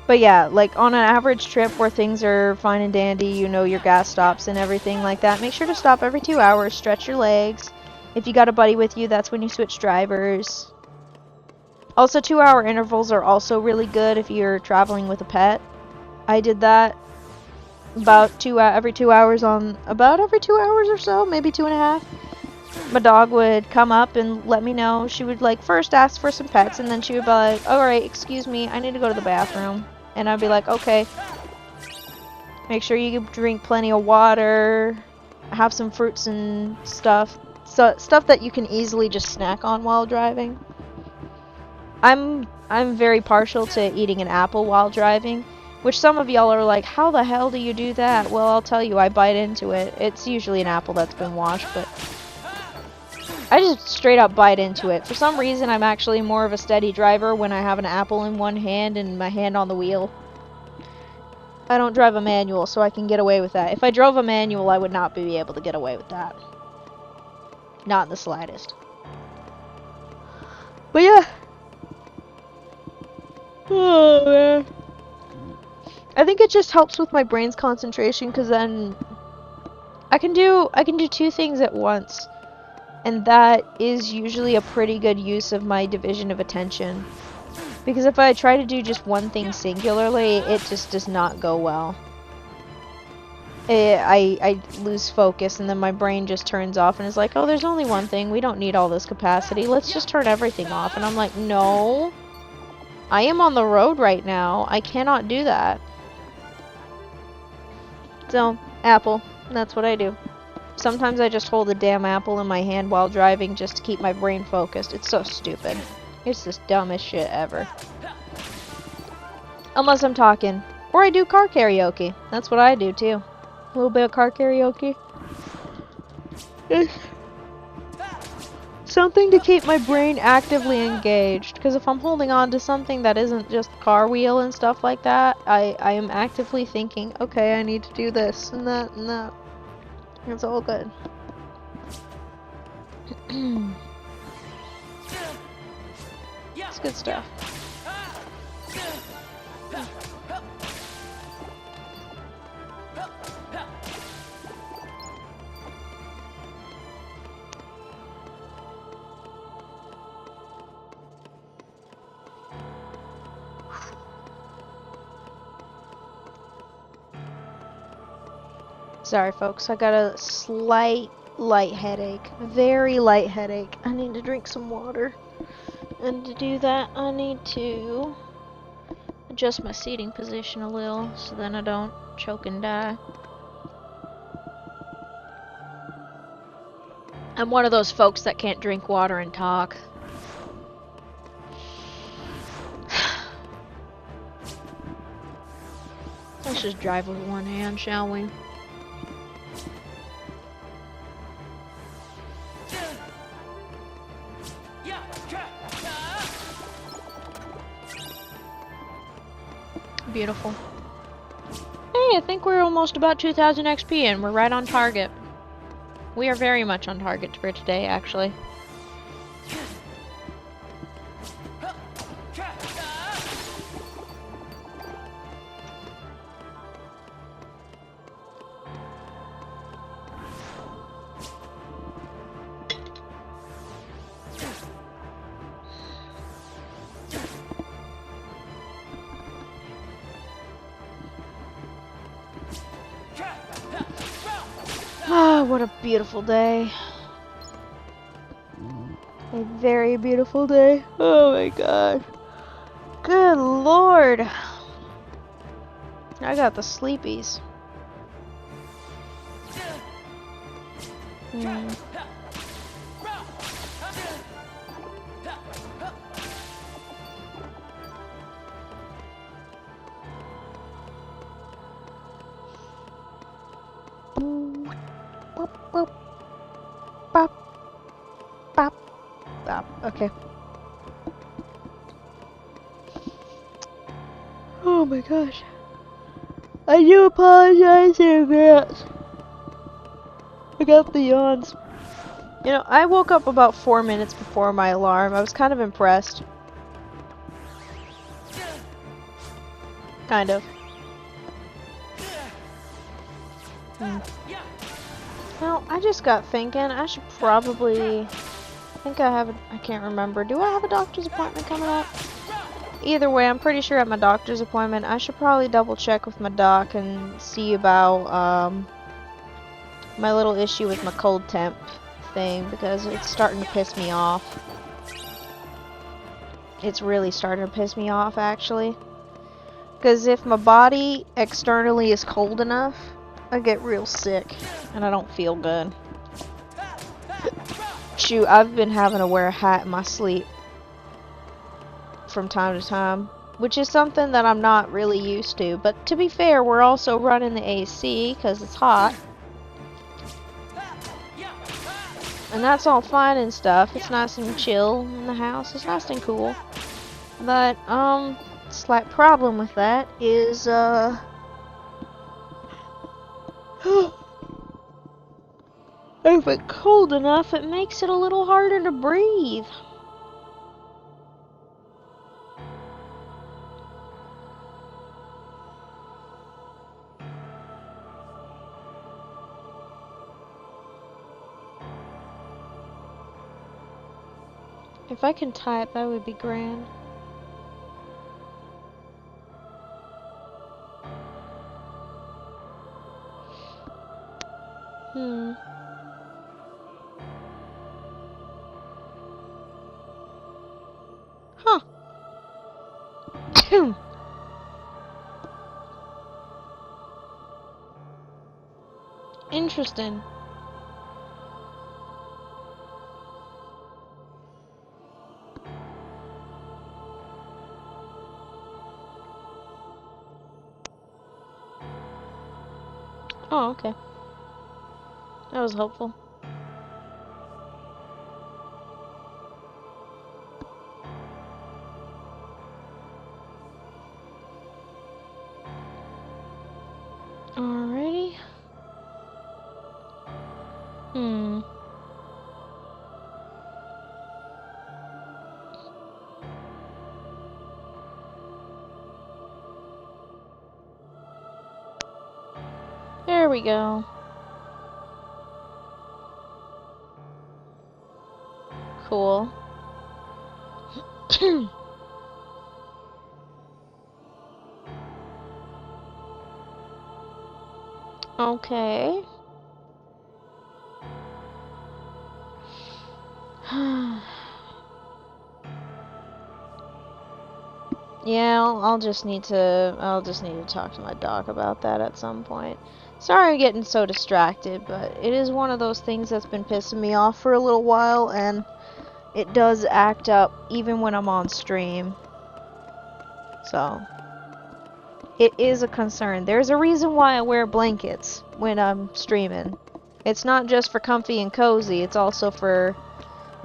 But yeah, like on an average trip where things are fine and dandy, you know your gas stops and everything like that, make sure to stop every 2 hours, stretch your legs. If you got a buddy with you, that's when you switch drivers. Also, 2 hour intervals are also really good if you're traveling with a pet. I did that about every 2 hours or so, maybe 2.5. My dog would come up and let me know. She would like first ask for some pets and then she would be like, alright, excuse me, I need to go to the bathroom. And I'd be like, okay. Make sure you drink plenty of water, have some fruits and stuff. So stuff that you can easily just snack on while driving. I'm very partial to eating an apple while driving, which some of y'all are like, how the hell do you do that? Well, I'll tell you, I bite into it. It's usually an apple that's been washed, but I just straight up bite into it. For some reason, I'm actually more of a steady driver when I have an apple in one hand and my hand on the wheel. I don't drive a manual, so I can get away with that. If I drove a manual, I would not be able to get away with that. Not in the slightest. But yeah. Oh, man. I think it just helps with my brain's concentration, because then I can do 2 things at once. And that is usually a pretty good use of my division of attention. Because if I try to do just one thing singularly, it just does not go well. I lose focus and then my brain just turns off and is like, oh, there's only one thing. We don't need all this capacity. Let's just turn everything off. And I'm like, no. I am on the road right now. I cannot do that. So, apple. That's what I do. Sometimes I just hold a damn apple in my hand while driving just to keep my brain focused. It's so stupid. It's the dumbest shit ever. Unless I'm talking. Or I do car karaoke. That's what I do too. A little bit of car karaoke. It's something to keep my brain actively engaged. Because if I'm holding on to something that isn't just car wheel and stuff like that, I am actively thinking, okay, I need to do this and that and that. It's all good. It's good stuff. Sorry, folks. I got a slight light headache. Very light headache. I need to drink some water. And to do that, I need to adjust my seating position a little so then I don't choke and die. I'm one of those folks that can't drink water and talk. Let's just drive with one hand, shall we? Beautiful. Hey, I think we're almost about 2000 XP and we're right on target. We are very much on target for today, actually. Ah, what a beautiful day. A very beautiful day. Oh my gosh. Good lord. I got the sleepies. Boop, bop, bop, bop. Okay. Oh my gosh. I do apologize in advance. I got the yawns. You know, I woke up about 4 minutes before my alarm. I was kind of impressed. Kind of. Well, I just got thinking I should probably... I can't remember. Do I have a doctor's appointment coming up? Either way, I'm pretty sure at my doctor's appointment, I should probably double check with my doc and see about, my little issue with my cold temp thing, because it's starting to piss me off. It's really starting to piss me off, actually. Because if my body externally is cold enough, I get real sick, and I don't feel good. Shoot, I've been having to wear a hat in my sleep from time to time, which is something that I'm not really used to. But to be fair, we're also running the AC because it's hot. And that's all fine and stuff. It's nice and chill in the house. It's nice and cool. But, slight problem with that is, if it's cold enough, it makes it a little harder to breathe. If I can type, that would be grand. Huh. Interesting. Oh, okay. That was helpful. Alrighty. There we go. Cool. Okay. Yeah, I'll just need to talk to my doc about that at some point. Sorry I'm getting so distracted, but it is one of those things that's been pissing me off for a little while, and it does act up even when I'm on stream. So, it is a concern. There's a reason why I wear blankets when I'm streaming. It's not just for comfy and cozy, it's also for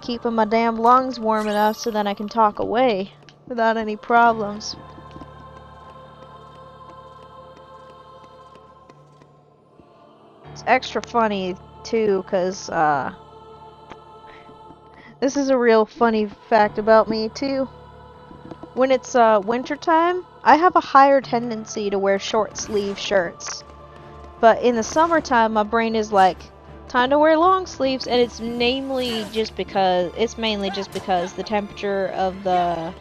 keeping my damn lungs warm enough so that I can talk away without any problems. It's extra funny too, cause this is a real funny fact about me too. When it's winter time, I have a higher tendency to wear short sleeve shirts. But in the summertime, my brain is like, time to wear long sleeves, and it's mainly just because the temperature of the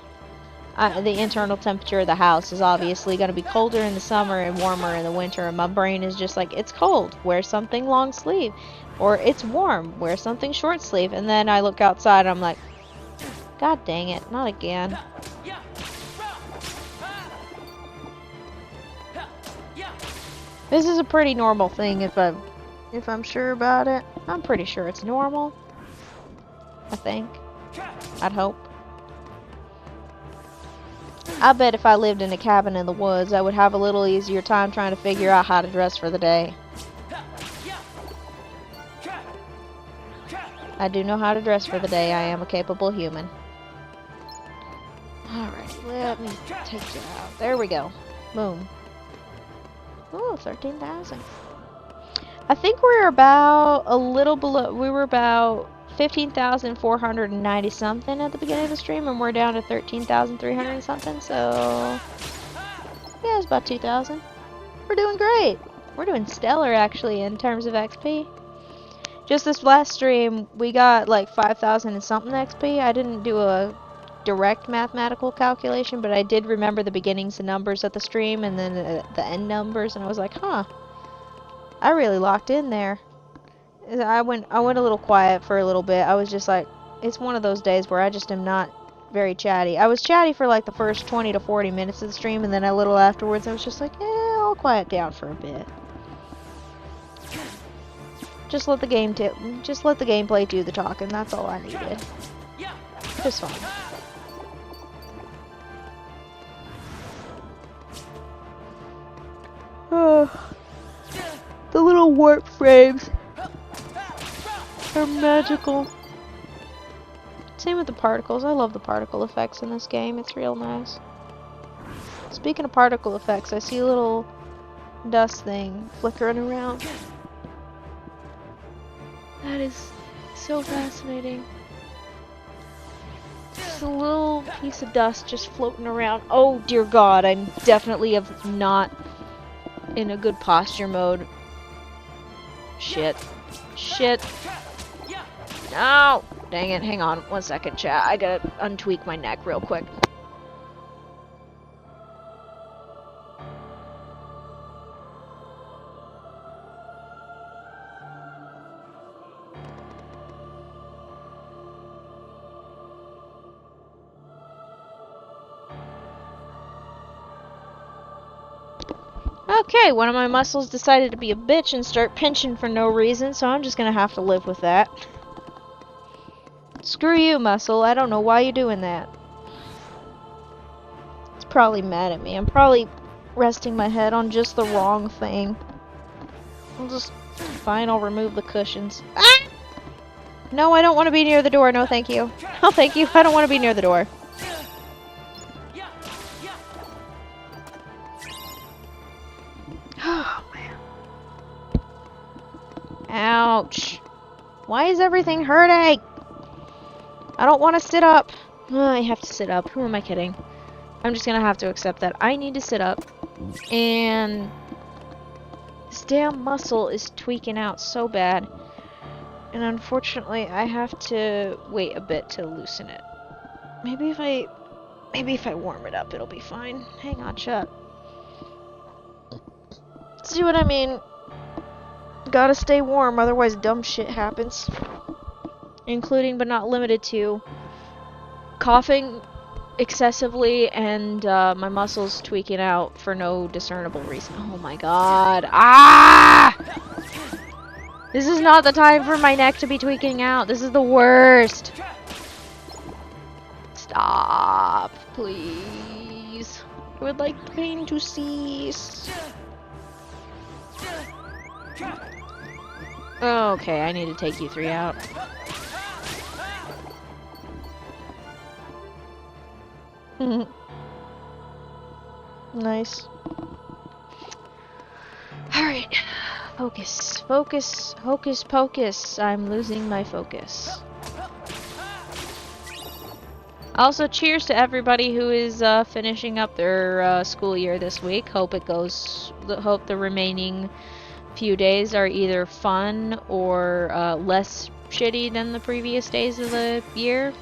internal temperature of the house is obviously going to be colder in the summer and warmer in the winter, and my brain is just like, it's cold, wear something long sleeve, or it's warm, wear something short sleeve. And then I look outside and I'm like, god dang it, not again. This is a pretty normal thing if I'm sure about it. I'm pretty sure it's normal. I think. I'd hope. I bet if I lived in a cabin in the woods, I would have a little easier time trying to figure out how to dress for the day. I do know how to dress for the day. I am a capable human. Alright, let me take you out. There we go. Boom. Ooh, 13,000. I think we're about a little below. We were about 15,490 something at the beginning of the stream, and we're down to 13,300 something. So yeah, it's about 2,000. We're doing great. We're doing stellar actually in terms of XP. Just this last stream, we got like 5,000 and something XP. I didn't do a direct mathematical calculation, but I did remember the beginnings and numbers of the stream and then the end numbers, and I was like, huh, I really locked in there. I went a little quiet for a little bit. I was just like, it's one of those days where I just am not very chatty. I was chatty for like the first 20 to 40 minutes of the stream, and then a little afterwards I was just like, I'll quiet down for a bit. Just let the gameplay do the talking. That's all I needed. Just fine. Oh, the little warp frames are magical. Same with the particles. I love the particle effects in this game. It's real nice. Speaking of particle effects, I see a little dust thing flickering around. That is so fascinating. Just a little piece of dust just floating around. Oh dear God, I'm definitely not in a good posture mode. Shit. No! Dang it, hang on 1 second, chat. I gotta untweak my neck real quick. Okay, one of my muscles decided to be a bitch and start pinching for no reason, so I'm just gonna have to live with that. Screw you, muscle. I don't know why you're doing that. It's probably mad at me. I'm probably resting my head on just the wrong thing. Fine, I'll remove the cushions. Ah! No, I don't want to be near the door. No, thank you. No, thank you. I don't want to be near the door. Oh, man. Ouch. Why is everything hurting? I don't want to sit up. I have to sit up. Who am I kidding? I'm just gonna have to accept that. I need to sit up. And this damn muscle is tweaking out so bad. And unfortunately, I have to wait a bit to loosen it. Maybe if I warm it up, it'll be fine. Hang on, chat. See what I mean? gotta stay warm, otherwise dumb shit happens. Including but not limited to coughing excessively and my muscles tweaking out for no discernible reason. Oh my god. Ah! This is not the time for my neck to be tweaking out. This is the worst. Stop, please. I would like the pain to cease. Okay, I need to take you three out. Nice. Alright. Focus. Focus. Hocus pocus. I'm losing my focus. Also, cheers to everybody who is finishing up their school year this week. Hope the remaining few days are either fun or less shitty than the previous days of the year.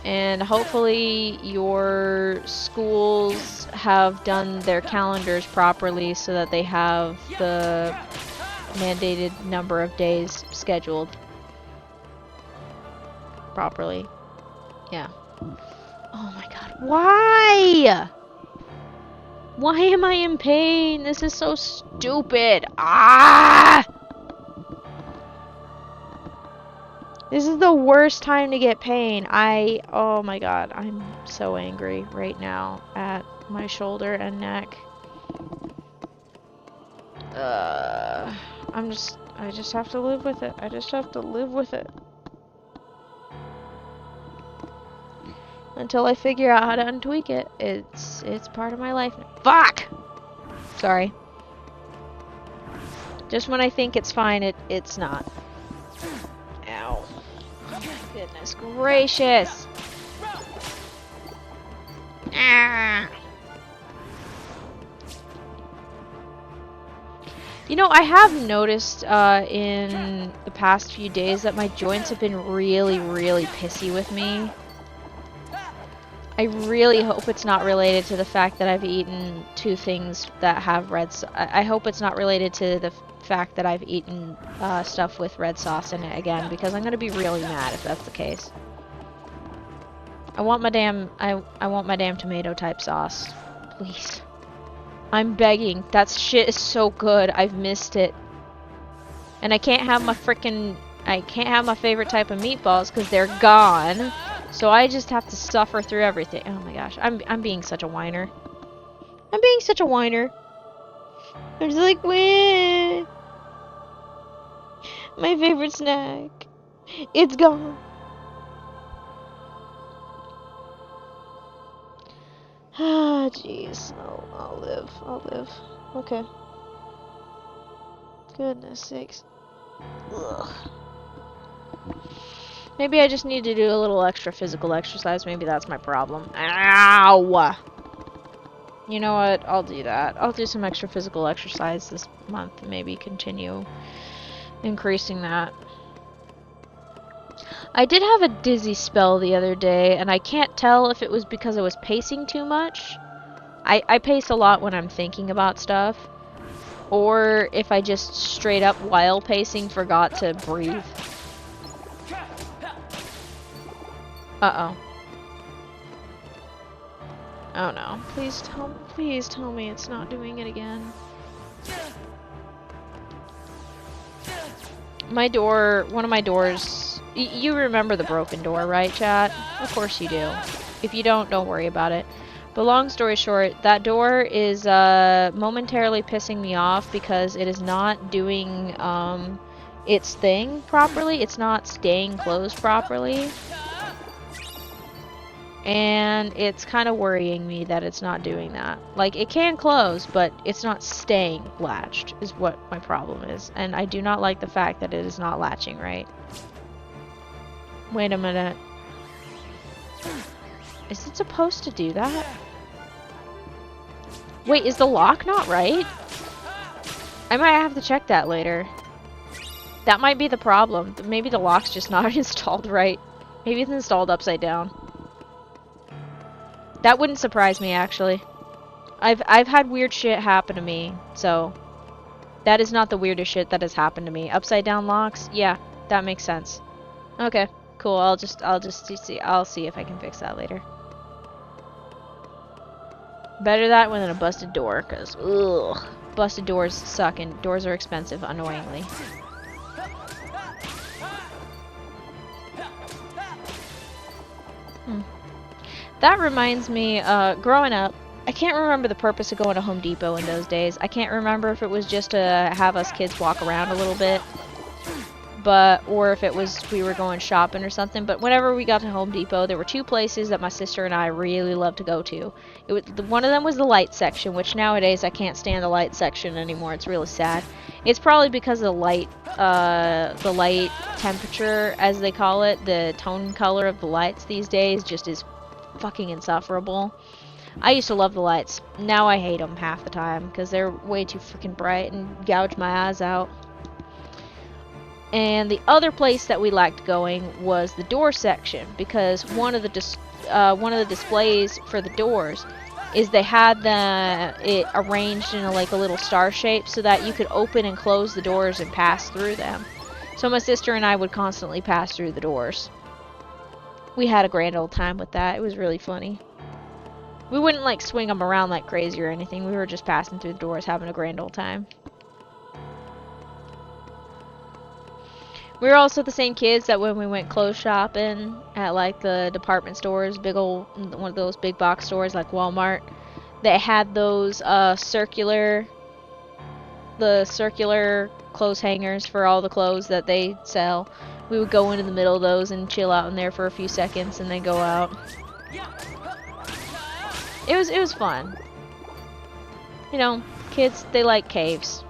And hopefully your schools have done their calendars properly so that they have the mandated number of days scheduled properly. Yeah. Oh my god. Why? Why am I in pain? This is so stupid. Ah! This is the worst time to get pain. Oh my god, I'm so angry right now at my shoulder and neck. I just have to live with it. I just have to live with it. Until I figure out how to untweak it. It's part of my life now. Fuck! Sorry. Just when I think it's fine, it's not. Ow. Goodness gracious. Ah. You know, I have noticed in the past few days that my joints have been really, really pissy with me. I really hope it's not related to the fact that I've eaten two things that have red sauce. I hope it's not related to the fact that I've eaten stuff with red sauce in it again, because I'm gonna be really mad if that's the case. I want my damn tomato type sauce, please. I'm begging. That shit is so good. I've missed it, and I can't have my favorite type of meatballs because they're gone. So I just have to suffer through everything. Oh my gosh, I'm being such a whiner. I'm being such a whiner. I'm just like, wah. My favorite snack. It's gone. Ah, jeez. I'll live. I'll live. Okay. Goodness sakes. Ugh. Maybe I just need to do a little extra physical exercise. Maybe that's my problem. Ow! You know what? I'll do that. I'll do some extra physical exercise this month. Maybe continue increasing that. I did have a dizzy spell the other day, and I can't tell if it was because I was pacing too much. I pace a lot when I'm thinking about stuff. Or if I just straight up while pacing forgot to breathe. Uh-oh. Oh no. Please tell me it's not doing it again. My door, one of my doors, you remember the broken door, right, chat? Of course you do. If you don't worry about it. But long story short, that door is momentarily pissing me off because it is not doing its thing properly. It's not staying closed properly. And it's kind of worrying me that it's not doing that. Like, it can close, but it's not staying latched, is what my problem is. And I do not like the fact that it is not latching right. Wait a minute. Is it supposed to do that? Wait, is the lock not right? I might have to check that later. That might be the problem. Maybe the lock's just not installed right. Maybe it's installed upside down. That wouldn't surprise me, actually. I've had weird shit happen to me, so That is not the weirdest shit that has happened to me. Upside down locks? Yeah, that makes sense. Okay, cool. I'll just see. I'll see if I can fix that later. Better that one than a busted door, cause ugh, busted doors suck and doors are expensive, annoyingly. That reminds me, growing up, I can't remember the purpose of going to Home Depot in those days. I can't remember if it was just to have us kids walk around a little bit, or if it was we were going shopping or something. But whenever we got to Home Depot, there were two places that my sister and I really loved to go to. One of them was the light section, which nowadays I can't stand the light section anymore. It's really sad. It's probably because of the light temperature, as they call it. The tone color of the lights these days just is fucking insufferable. I used to love the lights. Now I hate them half the time because they're way too freaking bright and gouge my eyes out. And the other place that we liked going was the door section, because one of the displays for the doors is they had it arranged in a little star shape so that you could open and close the doors and pass through them. So my sister and I would constantly pass through the doors. We had a grand old time with that. It was really funny. We wouldn't swing them around like crazy or anything. We were just passing through the doors, having a grand old time. We were also the same kids that when we went clothes shopping at the department stores, one of those big box stores like Walmart, they had those circular clothes hangers for all the clothes that they sell. We would go into the middle of those and chill out in there for a few seconds and then go out. It was fun. You know, kids, they like caves.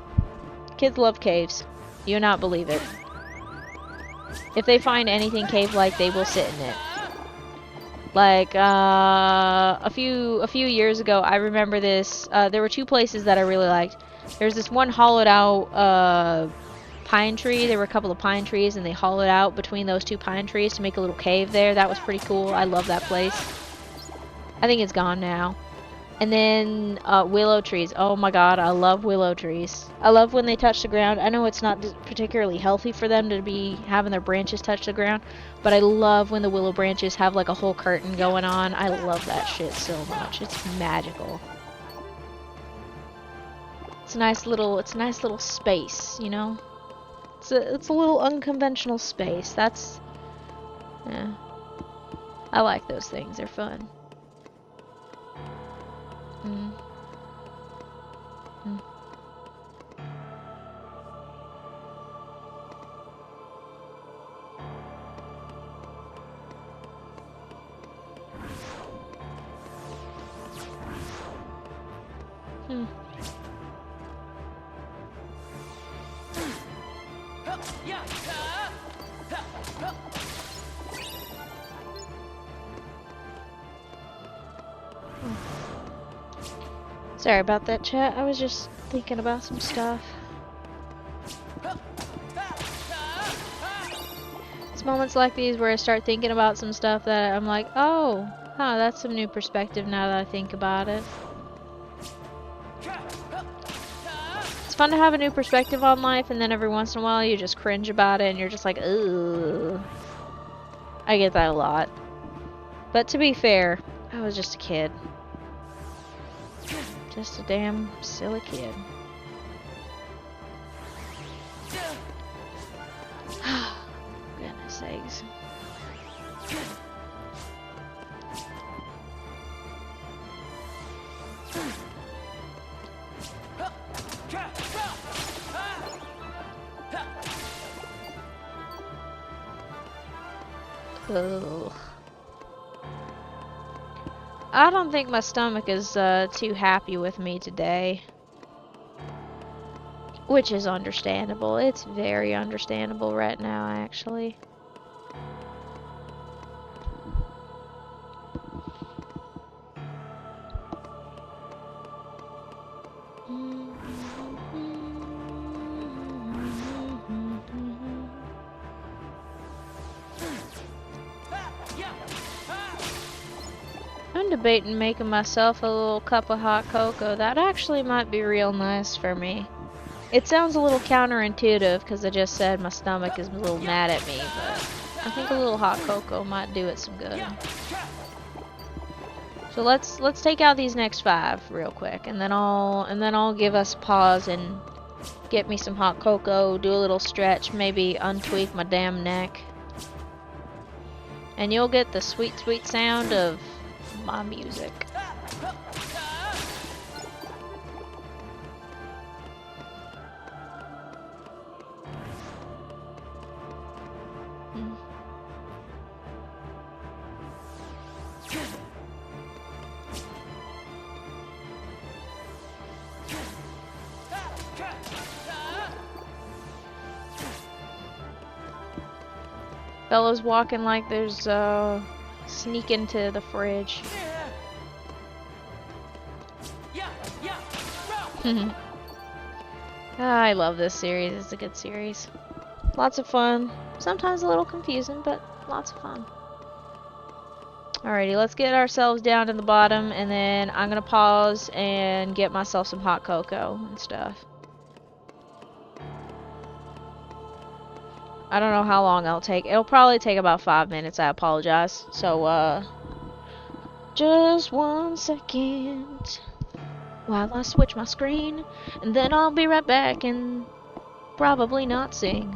Kids love caves. You'll not believe it. If they find anything cave-like, they will sit in it. A few years ago, I remember this. There were two places that I really liked. There's this one hollowed-out pine tree. There were a couple of pine trees, and they hollowed out between those two pine trees to make a little cave there. That was pretty cool. I love that place. I think it's gone now. And then willow trees. Oh my god, I love willow trees. I love when they touch the ground. I know it's not particularly healthy for them to be having their branches touch the ground, but I love when the willow branches have a whole curtain going on. I love that shit so much. It's magical. It's a nice little space, you know? It's a little unconventional space. Yeah. I like those things. They're fun. Sorry about that, chat. I was just thinking about some stuff. It's moments like these where I start thinking about some stuff that I'm like, oh, that's some new perspective now that I think about it. It's fun to have a new perspective on life, and then every once in a while you just cringe about it and you're just like, ugh. I get that a lot. But to be fair, I was just a kid. Just a damn silly kid. Goodness sakes. Ugh. I don't think my stomach is too happy with me today. Which is understandable. It's very understandable right now, actually. I'm debating making myself a little cup of hot cocoa. That actually might be real nice for me. It sounds a little counterintuitive because I just said my stomach is a little mad at me, but I think a little hot cocoa might do it some good. So let's take out these next 5 real quick, and then I'll give us a pause and get me some hot cocoa, do a little stretch, maybe untweak my damn neck. And you'll get the sweet, sweet sound of my music. Bella's walking like there's sneak into the fridge. I love this series. It's a good series. Lots of fun. Sometimes a little confusing, but lots of fun. Alrighty, let's get ourselves down to the bottom, and then I'm gonna pause and get myself some hot cocoa and stuff. I don't know how long it'll take. It'll probably take about 5 minutes. I apologize. So, just 1 second while I switch my screen, and then I'll be right back and probably not sing.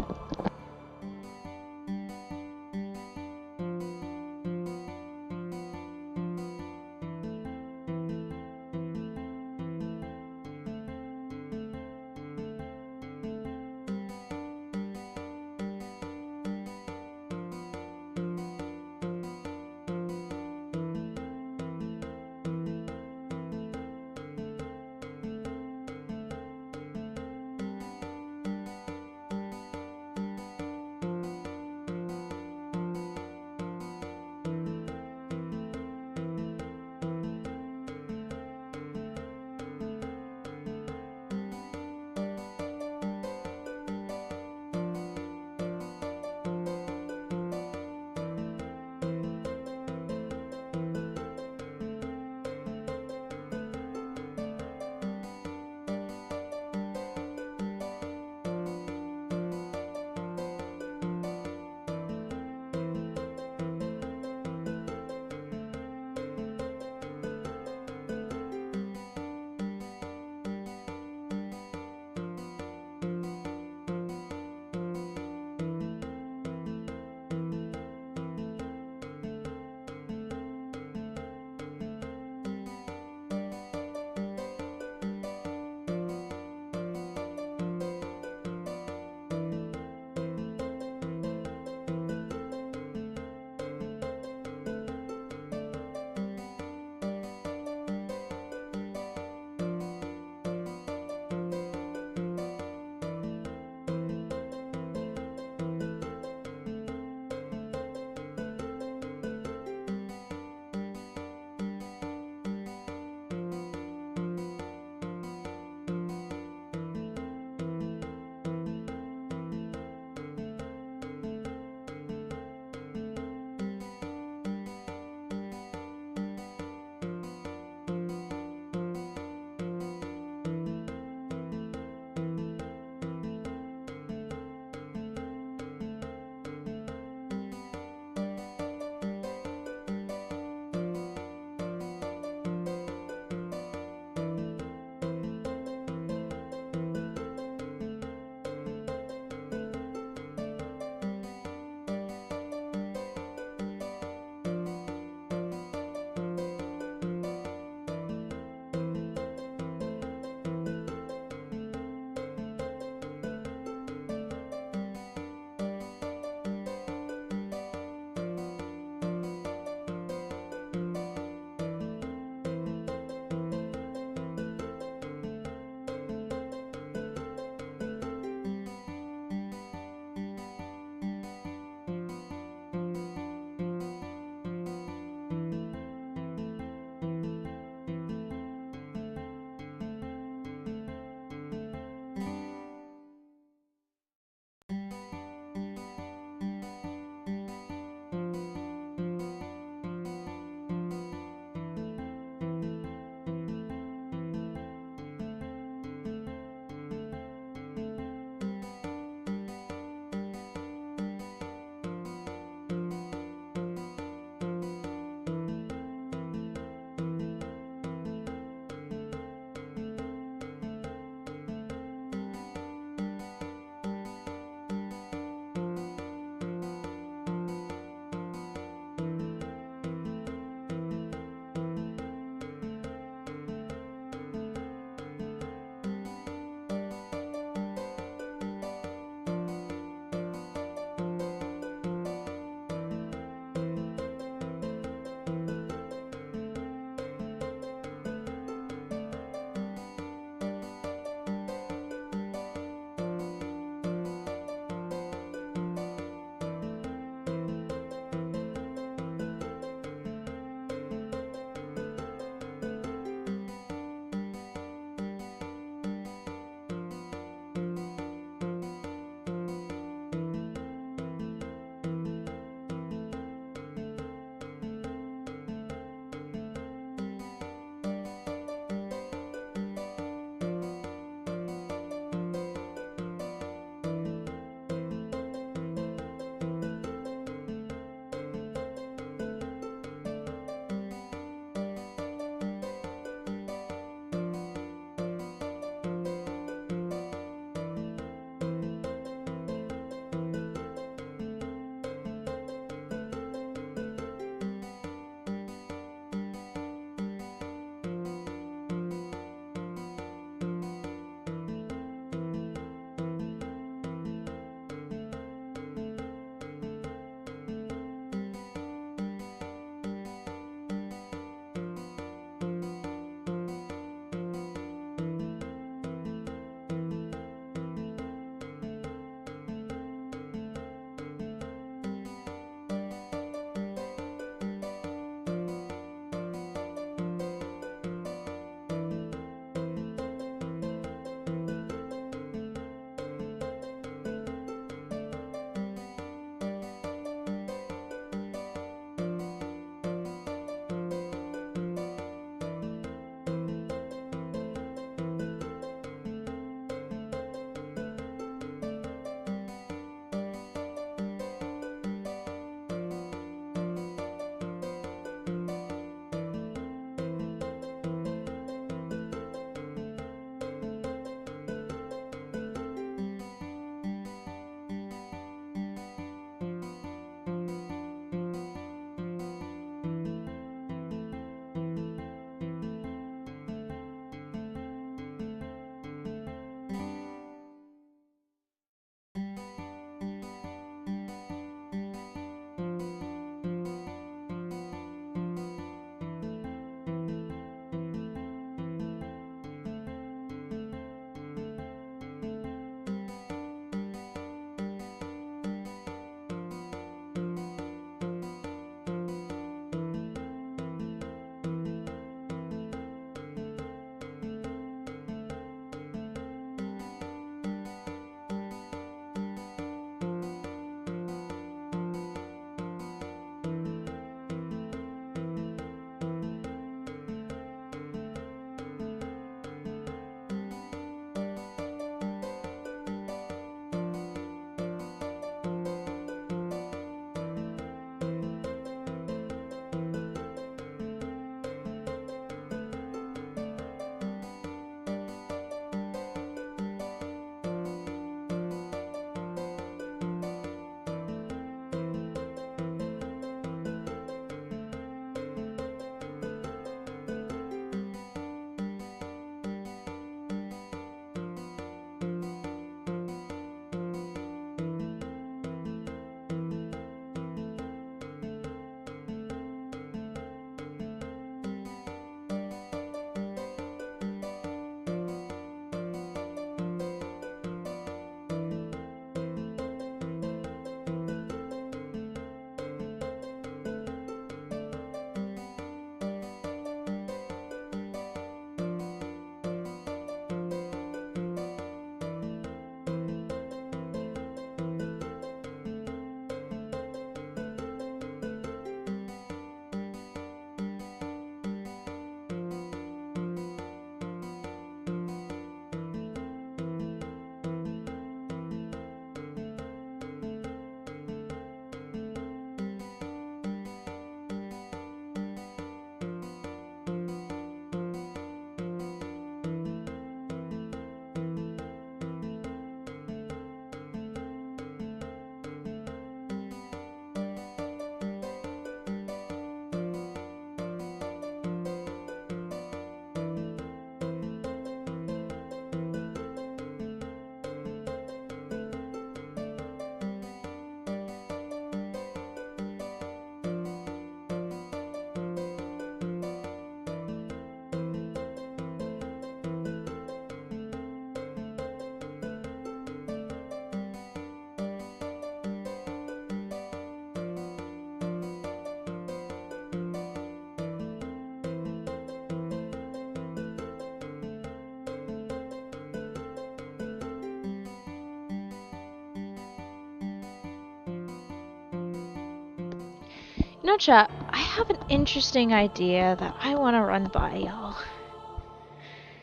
No, chat, I have an interesting idea that I want to run by y'all.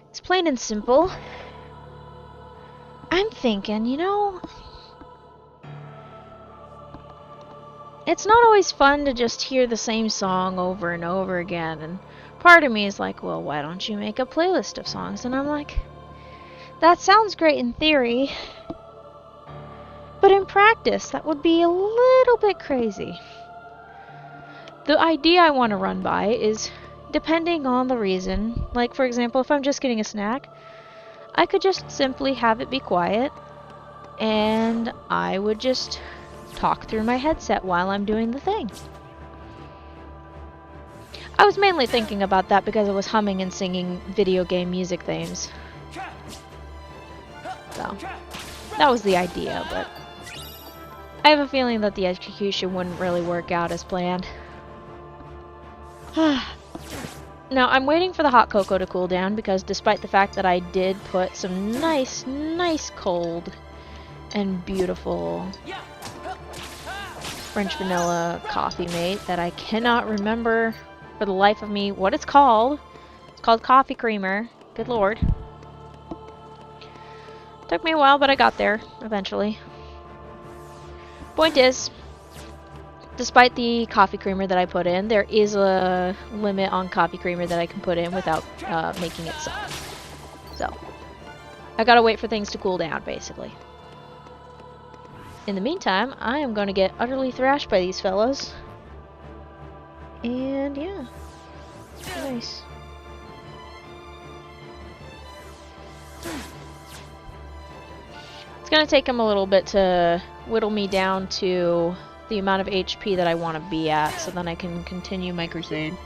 It's plain and simple. I'm thinking, you know, it's not always fun to just hear the same song over and over again, and part of me is like, well, why don't you make a playlist of songs? And I'm like, that sounds great in theory, but in practice, that would be a little bit crazy. The idea I want to run by is, depending on the reason, like for example, if I'm just getting a snack, I could just simply have it be quiet, and I would just talk through my headset while I'm doing the thing. I was mainly thinking about that because I was humming and singing video game music themes. So, that was the idea, but I have a feeling that the execution wouldn't really work out as planned. Now, I'm waiting for the hot cocoa to cool down because despite the fact that I did put some nice cold and beautiful French vanilla coffee mate that I cannot remember for the life of me what it's called. It's called coffee creamer. Good lord. Took me a while, but I got there eventually. Point is, despite the coffee creamer that I put in, there is a limit on coffee creamer that I can put in without making it suck. So, I gotta wait for things to cool down, basically. In the meantime, I am gonna get utterly thrashed by these fellows. And yeah, nice. It's gonna take them a little bit to whittle me down to the amount of HP that I want to be at, so then I can continue my crusade.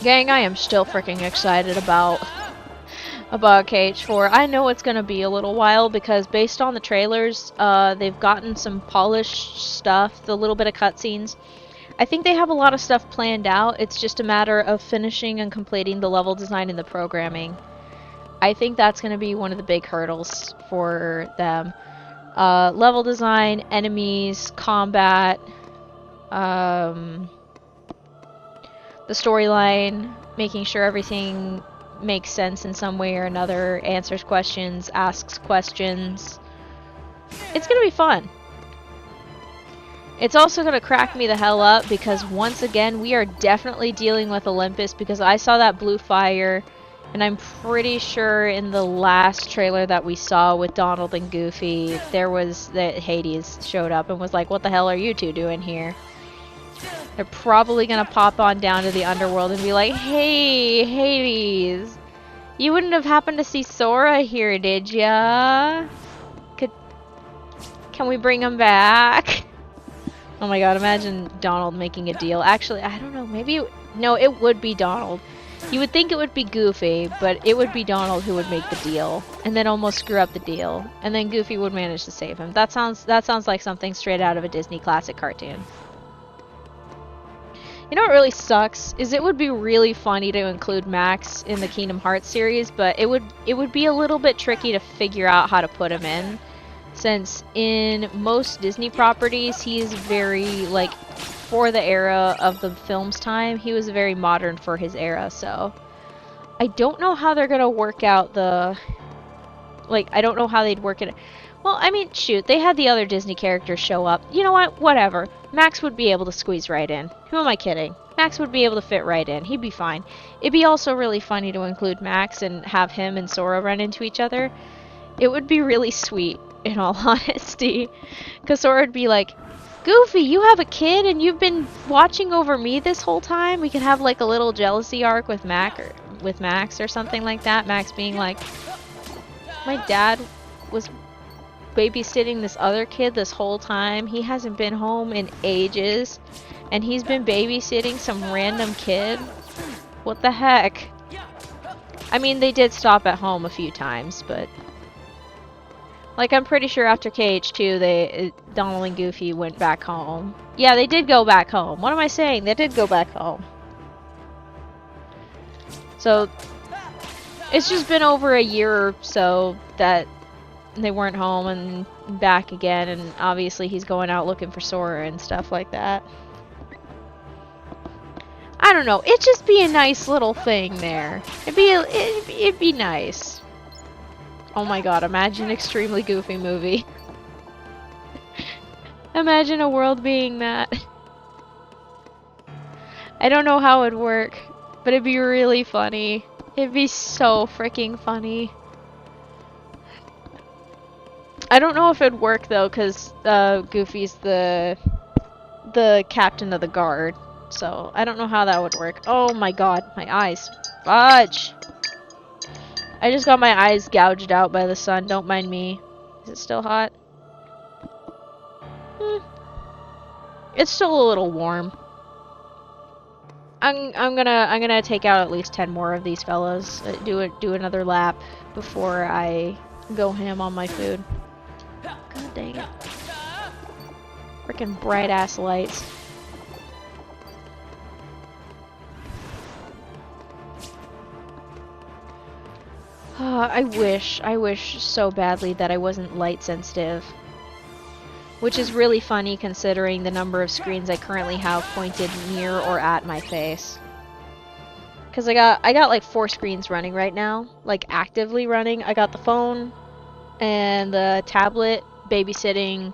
Gang, I am still freaking excited about KH4. I know it's gonna be a little while because based on the trailers, they've gotten some polished stuff, the little bit of cutscenes. I think they have a lot of stuff planned out. It's just a matter of finishing and completing the level design and the programming. I think that's going to be one of the big hurdles for them. Level design, enemies, combat, the storyline, making sure everything makes sense in some way or another, answers questions, asks questions. It's going to be fun. It's also going to crack me the hell up because once again we are definitely dealing with Olympus because I saw that blue fire and I'm pretty sure in the last trailer that we saw with Donald and Goofy there was that Hades showed up and was like, what the hell are you two doing here? They're probably going to pop on down to the underworld and be like, hey Hades, you wouldn't have happened to see Sora here, did ya? Can we bring him back? Oh my god, imagine Donald making a deal. Actually, I don't know, maybe... No, it would be Donald. You would think it would be Goofy, but it would be Donald who would make the deal. And then almost screw up the deal. And then Goofy would manage to save him. That sounds like something straight out of a Disney classic cartoon. You know what really sucks? Is it would be really funny to include Max in the Kingdom Hearts series, but it would be a little bit tricky to figure out how to put him in. Since in most Disney properties, he is very, like, for the era of the film's time, he was very modern for his era, so... I don't know how they're gonna work out the... Like, I don't know how they'd work it... Well, I mean, shoot, they had the other Disney characters show up. You know what? Whatever. Max would be able to squeeze right in. Who am I kidding? Max would be able to fit right in. He'd be fine. It'd be also really funny to include Max and have him and Sora run into each other. It would be really sweet. In all honesty, because Sora would be like, Goofy, you have a kid and you've been watching over me this whole time? We could have like a little jealousy arc with Max or something like that. Max being like, my dad was babysitting this other kid this whole time. He hasn't been home in ages and he's been babysitting some random kid. What the heck? I mean, they did stop at home a few times, but... Like, I'm pretty sure after KH2, Donald and Goofy went back home. Yeah, they did go back home. What am I saying? They did go back home. So, It's just been over a year or so that they weren't home and back again, and obviously he's going out looking for Sora and stuff like that. I don't know. It'd just be a nice little thing there. It'd be nice. Oh my god! Imagine extremely goofy movie. Imagine a world being that. I don't know how it'd work, but it'd be really funny. It'd be so freaking funny. I don't know if it'd work though, cause Goofy's the captain of the guard. So, I don't know how that would work. Oh my god, my eyes. Fudge! I just got my eyes gouged out by the sun, don't mind me. Is it still hot? It's still a little warm. I'm gonna take out at least 10 more of these fellas. Do another lap before I go ham on my food. God dang it. Freaking bright ass lights. I wish so badly that I wasn't light sensitive. Which is really funny considering the number of screens I currently have pointed near or at my face. Cause I got like 4 screens running right now, like actively running. I got the phone and the tablet babysitting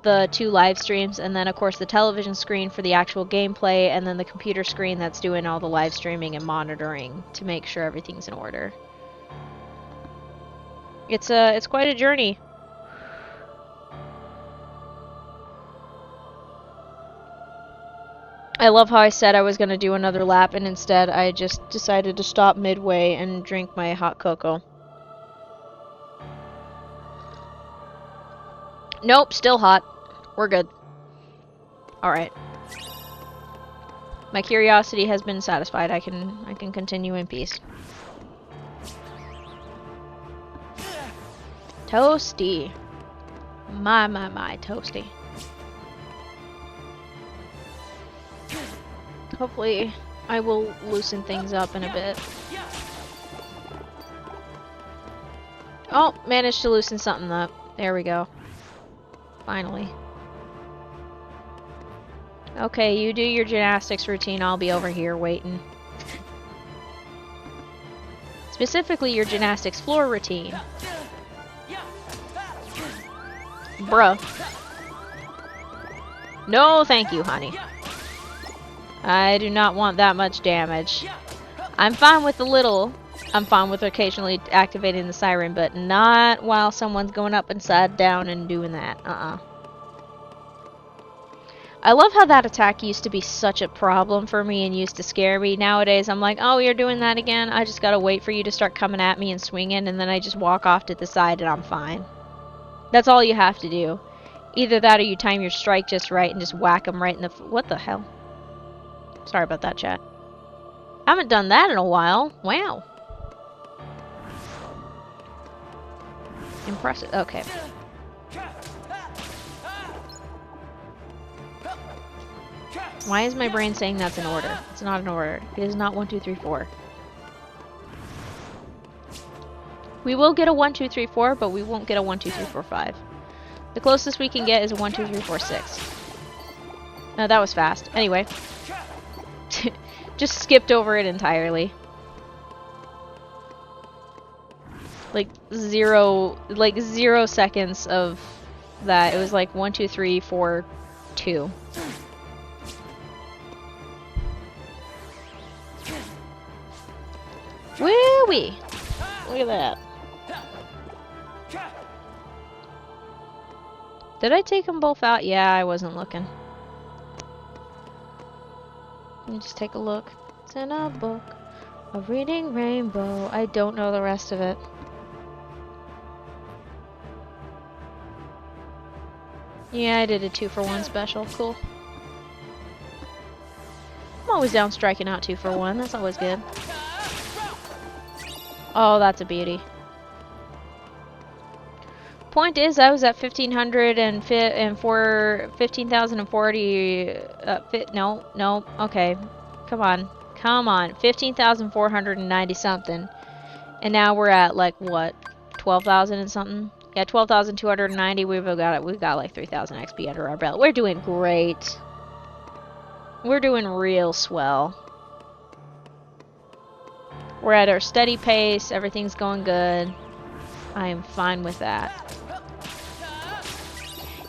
the 2 live streams, and then of course the television screen for the actual gameplay, and then the computer screen that's doing all the live streaming and monitoring to make sure everything's in order. It's quite a journey. I love how I said I was going to do another lap, and instead I just decided to stop midway and drink my hot cocoa. Nope, still hot. We're good. Alright. My curiosity has been satisfied. I can continue in peace. Toasty. My, toasty. Hopefully, I will loosen things up in a bit. Oh, managed to loosen something up. There we go. Finally. Okay, you do your gymnastics routine. I'll be over here waiting. Specifically, your gymnastics floor routine. Bruh. No, thank you, honey. I do not want that much damage. I'm fine with a little. I'm fine with occasionally activating the siren, but not while someone's going up and side down and doing that. I love how that attack used to be such a problem for me and used to scare me. Nowadays, I'm like, oh, you're doing that again? I just gotta wait for you to start coming at me and swinging, and then I just walk off to the side and I'm fine. That's all you have to do. Either that or you time your strike just right and just whack them right in the... What the hell? Sorry about that, chat. I haven't done that in a while. Wow. Impressive. Okay. Why is my brain saying that's an order? It's not an order. It is not 1, 2, 3, 4. We will get a 1, 2, 3, 4, but we won't get a 1, 2, 3, 4, 5. The closest we can get is a 1, 2, 3, 4, 6. No, that was fast. Anyway. Just skipped over it entirely. Like 0 seconds of that. It was like 1, 2, 3, 4, 2. Woo-wee! Look at that. Did I take them both out? Yeah, I wasn't looking. Let me just take a look. It's in a book. A reading rainbow. I don't know the rest of it. Yeah, I did a 2-for-1 special. Cool. I'm always down striking out 2-for-1. That's always good. Oh, that's a beauty. Point is, I was at 15,040. No. Okay, come on. 15,490 something, And now we're at like what, 12,000 and something? Yeah, 12,290. We've got like 3,000 XP under our belt. We're doing great. We're doing real swell. We're at our steady pace. Everything's going good. I am fine with that.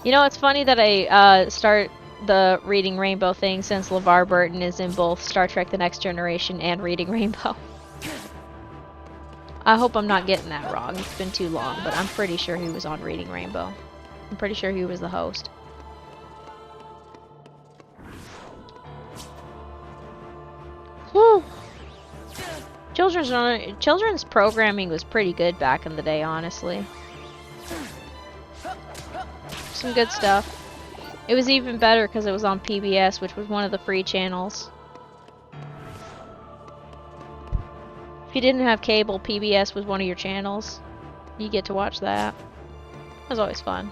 You know, it's funny that I start the Reading Rainbow thing since LeVar Burton is in both Star Trek The Next Generation and Reading Rainbow. I hope I'm not getting that wrong. It's been too long, but I'm pretty sure he was on Reading Rainbow. I'm pretty sure he was the host. Whew. Children's programming was pretty good back in the day, honestly. Some good stuff. It was even better because it was on PBS, which was one of the free channels. If you didn't have cable, PBS was one of your channels. You get to watch that. It was always fun.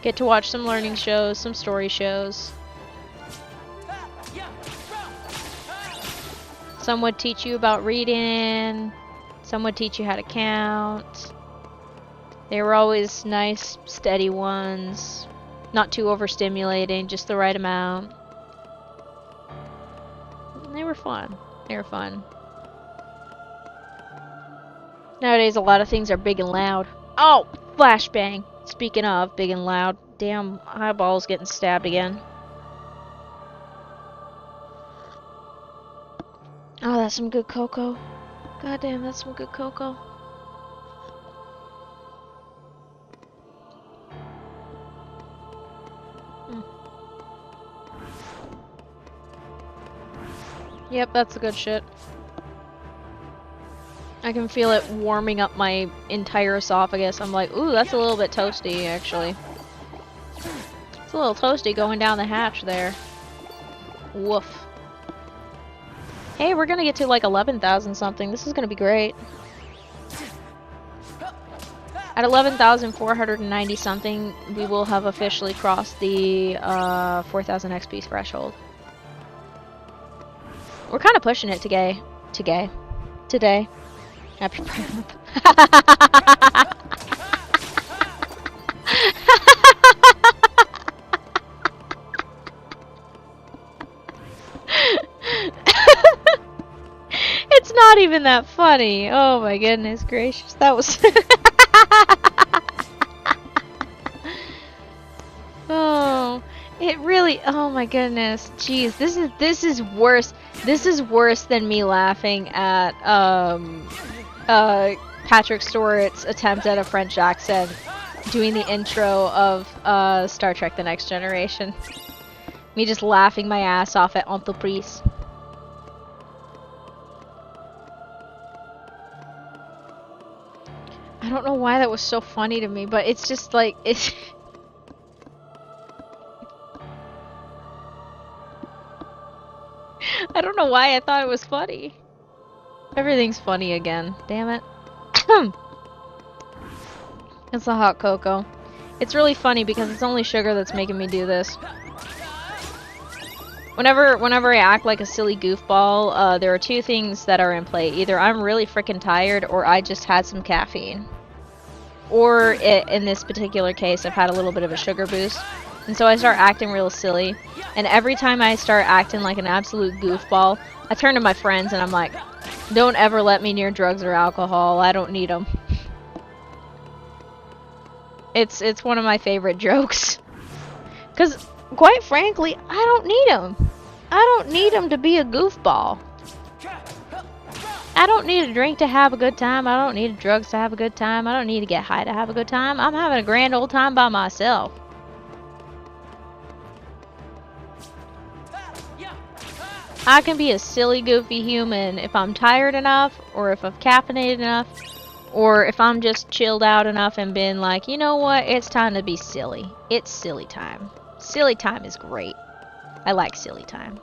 Get to watch some learning shows, some story shows. Some would teach you about reading. Some would teach you how to count. They were always nice, steady ones. Not too overstimulating, just the right amount. They were fun. They were fun. Nowadays, a lot of things are big and loud. Oh! Flashbang! Speaking of big and loud, damn eyeballs getting stabbed again. Oh, that's some good cocoa. God damn, that's some good cocoa. Yep, that's the good shit. I can feel it warming up my entire esophagus. I'm like, ooh, that's a little bit toasty, actually. It's a little toasty going down the hatch there. Woof. Hey, we're gonna get to like 11,000 something. This is gonna be great. At 11,490 something, we will have officially crossed the 4,000 XP threshold. We're kind of pushing it today. Happy Pride Month. It's not even that funny. Oh my goodness gracious. That was Oh, it really, oh my goodness. Jeez, this is worse. This is worse than me laughing at Patrick Stewart's attempt at a French accent doing the intro of Star Trek The Next Generation. Me just laughing my ass off at Entreprise. I don't know why that was so funny to me, but it's just like, it's... I don't know why I thought it was funny. Everything's funny again. Damn it. It's the hot cocoa. It's really funny because it's only sugar that's making me do this. Whenever I act like a silly goofball, there are two things that are in play. Either I'm really freaking tired, or I just had some caffeine. Or, in this particular case, I've had a little bit of a sugar boost. And so I start acting real silly. And every time I start acting like an absolute goofball, I turn to my friends and I'm like, don't ever let me near drugs or alcohol. I don't need them. It's one of my favorite jokes. Because, quite frankly, I don't need them. I don't need them to be a goofball. I don't need a drink to have a good time. I don't need drugs to have a good time. I don't need to get high to have a good time. I'm having a grand old time by myself. I can be a silly, goofy human if I'm tired enough, or if I've caffeinated enough, or if I'm just chilled out enough and been like, you know what, it's time to be silly. It's silly time. Silly time is great. I like silly time.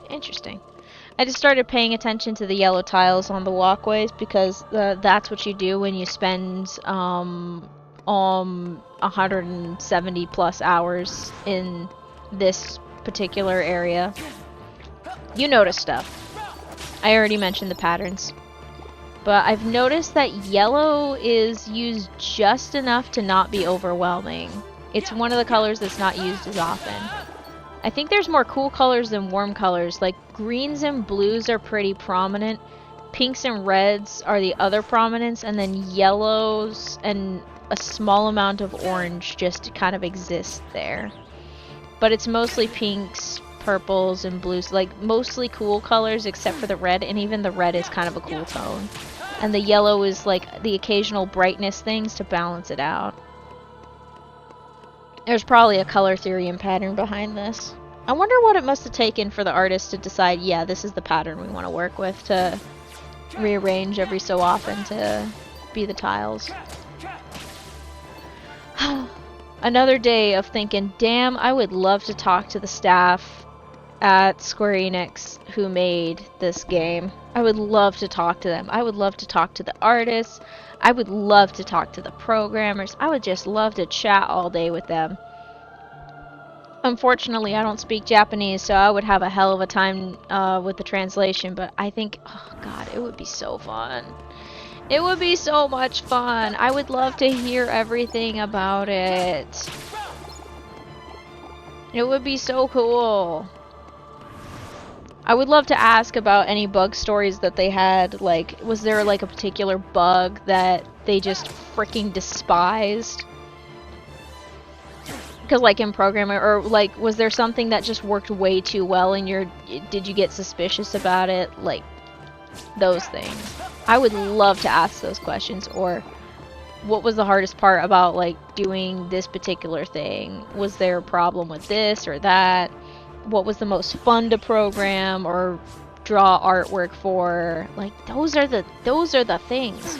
Interesting. I just started paying attention to the yellow tiles on the walkways because that's what you do when you spend 170 plus hours in this particular area. You notice stuff. I already mentioned the patterns. But I've noticed that yellow is used just enough to not be overwhelming. It's one of the colors that's not used as often. I think there's more cool colors than warm colors. Like greens and blues are pretty prominent. Pinks and reds are the other prominence, and then yellows and a small amount of orange just kind of exist there. But it's mostly pinks, purples, and blues, like mostly cool colors except for the red, and even the red is kind of a cool tone. And the yellow is like the occasional brightness things to balance it out. There's probably a color theory and pattern behind this. I wonder what it must have taken for the artist to decide, yeah, this is the pattern we want to work with, to rearrange every so often to be the tiles. Another day of thinking, damn, I would love to talk to the staff at Square Enix who made this game. I would love to talk to them. I would love to talk to the artists. I would love to talk to the programmers. I would just love to chat all day with them. Unfortunately, I don't speak Japanese, so I would have a hell of a time with the translation, but I think, oh god, it would be so fun. It would be so much fun. I would love to hear everything about it. It would be so cool. I would love to ask about any bug stories that they had. Like, was there like a particular bug that they just freaking despised? Because like in programming, or like was there something that just worked way too well and did you get suspicious about it? Like those things. I would love to ask those questions. Or what was the hardest part about like doing this particular thing? Was there a problem with this or that? What was the most fun to program or draw artwork for? Like those are the things.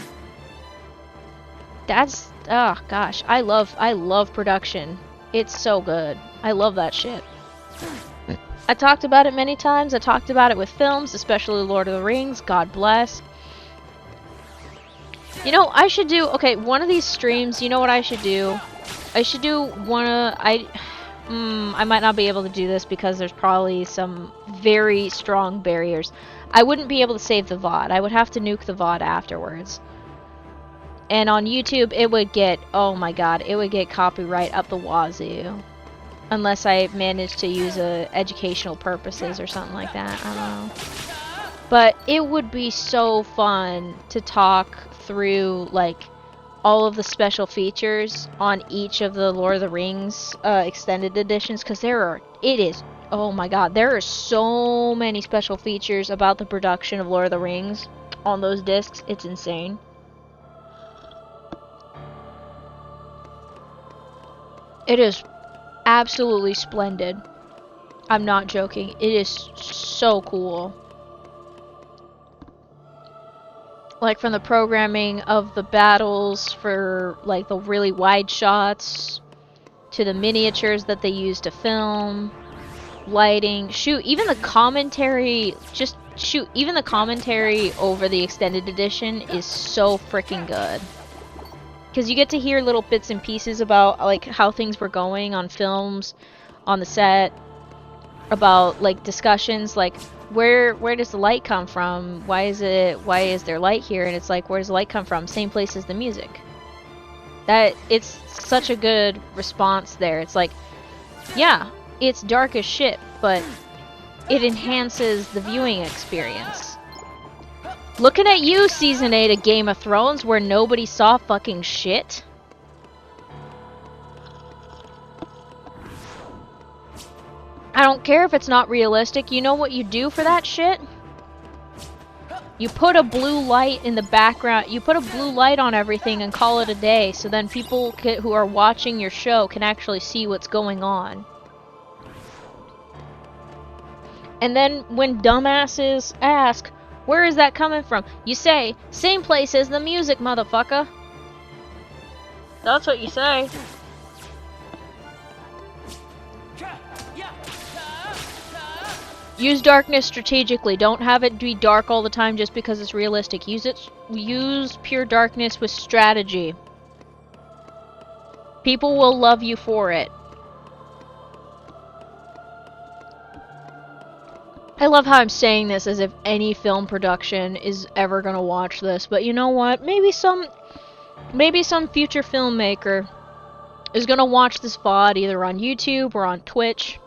That's, oh gosh, I love production. It's so good. I love that shit. I talked about it many times. I talked about it with films, especially Lord of the Rings. God bless. You know, I should do, okay, one of these streams, you know what I should do? I should do one of, I might not be able to do this because there's probably some very strong barriers. I wouldn't be able to save the VOD. I would have to nuke the VOD afterwards. And on YouTube, it would get, oh my god, it would get copyright up the wazoo. Unless I managed to use educational purposes or something like that. I don't know. But it would be so fun to talk through, like, all of the special features on each of the Lord of the Rings extended editions. Because oh my god, there are so many special features about the production of Lord of the Rings on those discs. It's insane. It is absolutely splendid. I'm not joking. It is so cool. Like from the programming of the battles for like the really wide shots to the miniatures that they use to film, lighting, even the commentary, even the commentary over the extended edition is so freaking good. Because you get to hear little bits and pieces about like how things were going on films, on the set, about like discussions like where does the light come from? Why is there light here? And it's like, where does the light come from? Same place as the music. It's such a good response there. It's like, yeah, it's dark as shit, but it enhances the viewing experience. Looking at you, Season 8 of Game of Thrones, where nobody saw fucking shit. I don't care if it's not realistic. You know what you do for that shit? You put a blue light in the background. You put a blue light on everything and call it a day. So then people who are watching your show can actually see what's going on. And then when dumbasses ask, where is that coming from? You say, same place as the music, motherfucker. That's what you say. Use darkness strategically. Don't have it be dark all the time just because it's realistic. Use pure darkness with strategy. People will love you for it. I love how I'm saying this as if any film production is ever gonna watch this, but you know what? Maybe some future filmmaker is gonna watch this VOD either on YouTube or on Twitch,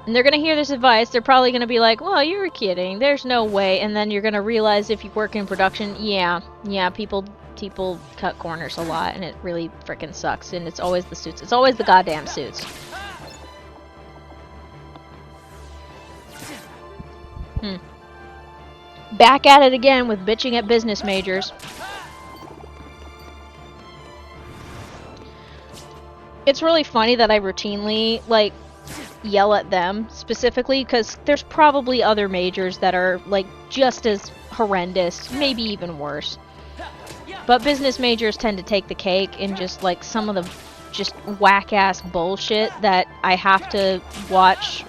and they're gonna hear this advice. They're probably gonna be like, well, you were kidding, there's no way, and then you're gonna realize if you work in production, yeah, people cut corners a lot, and it really frickin' sucks, and it's always the suits. It's always the goddamn suits. Back at it again with bitching at business majors. It's really funny that I routinely, like, yell at them specifically, because there's probably other majors that are, like, just as horrendous, maybe even worse. But business majors tend to take the cake in just, like, some of the just whack-ass bullshit that I have to watch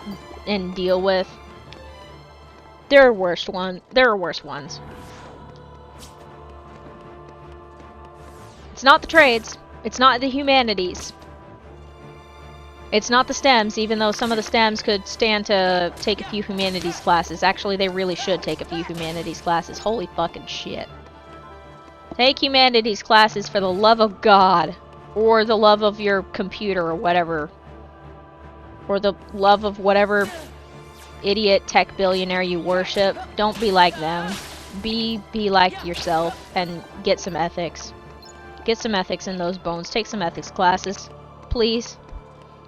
and deal with. There are worse ones. It's not the trades. It's not the humanities. It's not the STEMs, even though some of the STEMs could stand to take a few humanities classes. Actually, they really should take a few humanities classes. Holy fucking shit. Take humanities classes for the love of God. Or the love of your computer or whatever. Or the love of whatever idiot tech billionaire you worship. Don't be like them. Be like yourself and get some ethics. Get some ethics in those bones. Take some ethics classes. Please.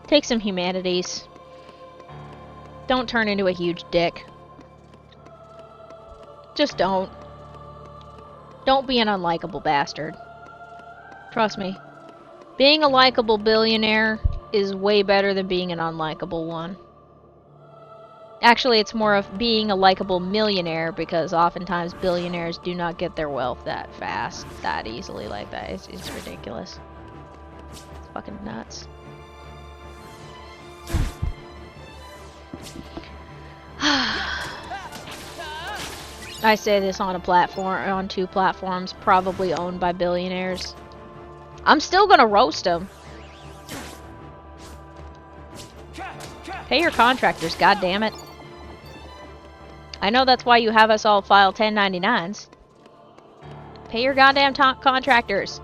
Take some humanities. Don't turn into a huge dick. Just don't. Don't be an unlikable bastard. Trust me. Being a likable billionaire is way better than being an unlikable one. Actually, it's more of being a likable millionaire, because oftentimes billionaires do not get their wealth that fast, that easily like that. It's ridiculous. It's fucking nuts. I say this on on 2 platforms, probably owned by billionaires. I'm still gonna roast them. Pay your contractors, goddammit. I know that's why you have us all file 1099s. Pay your goddamn contractors.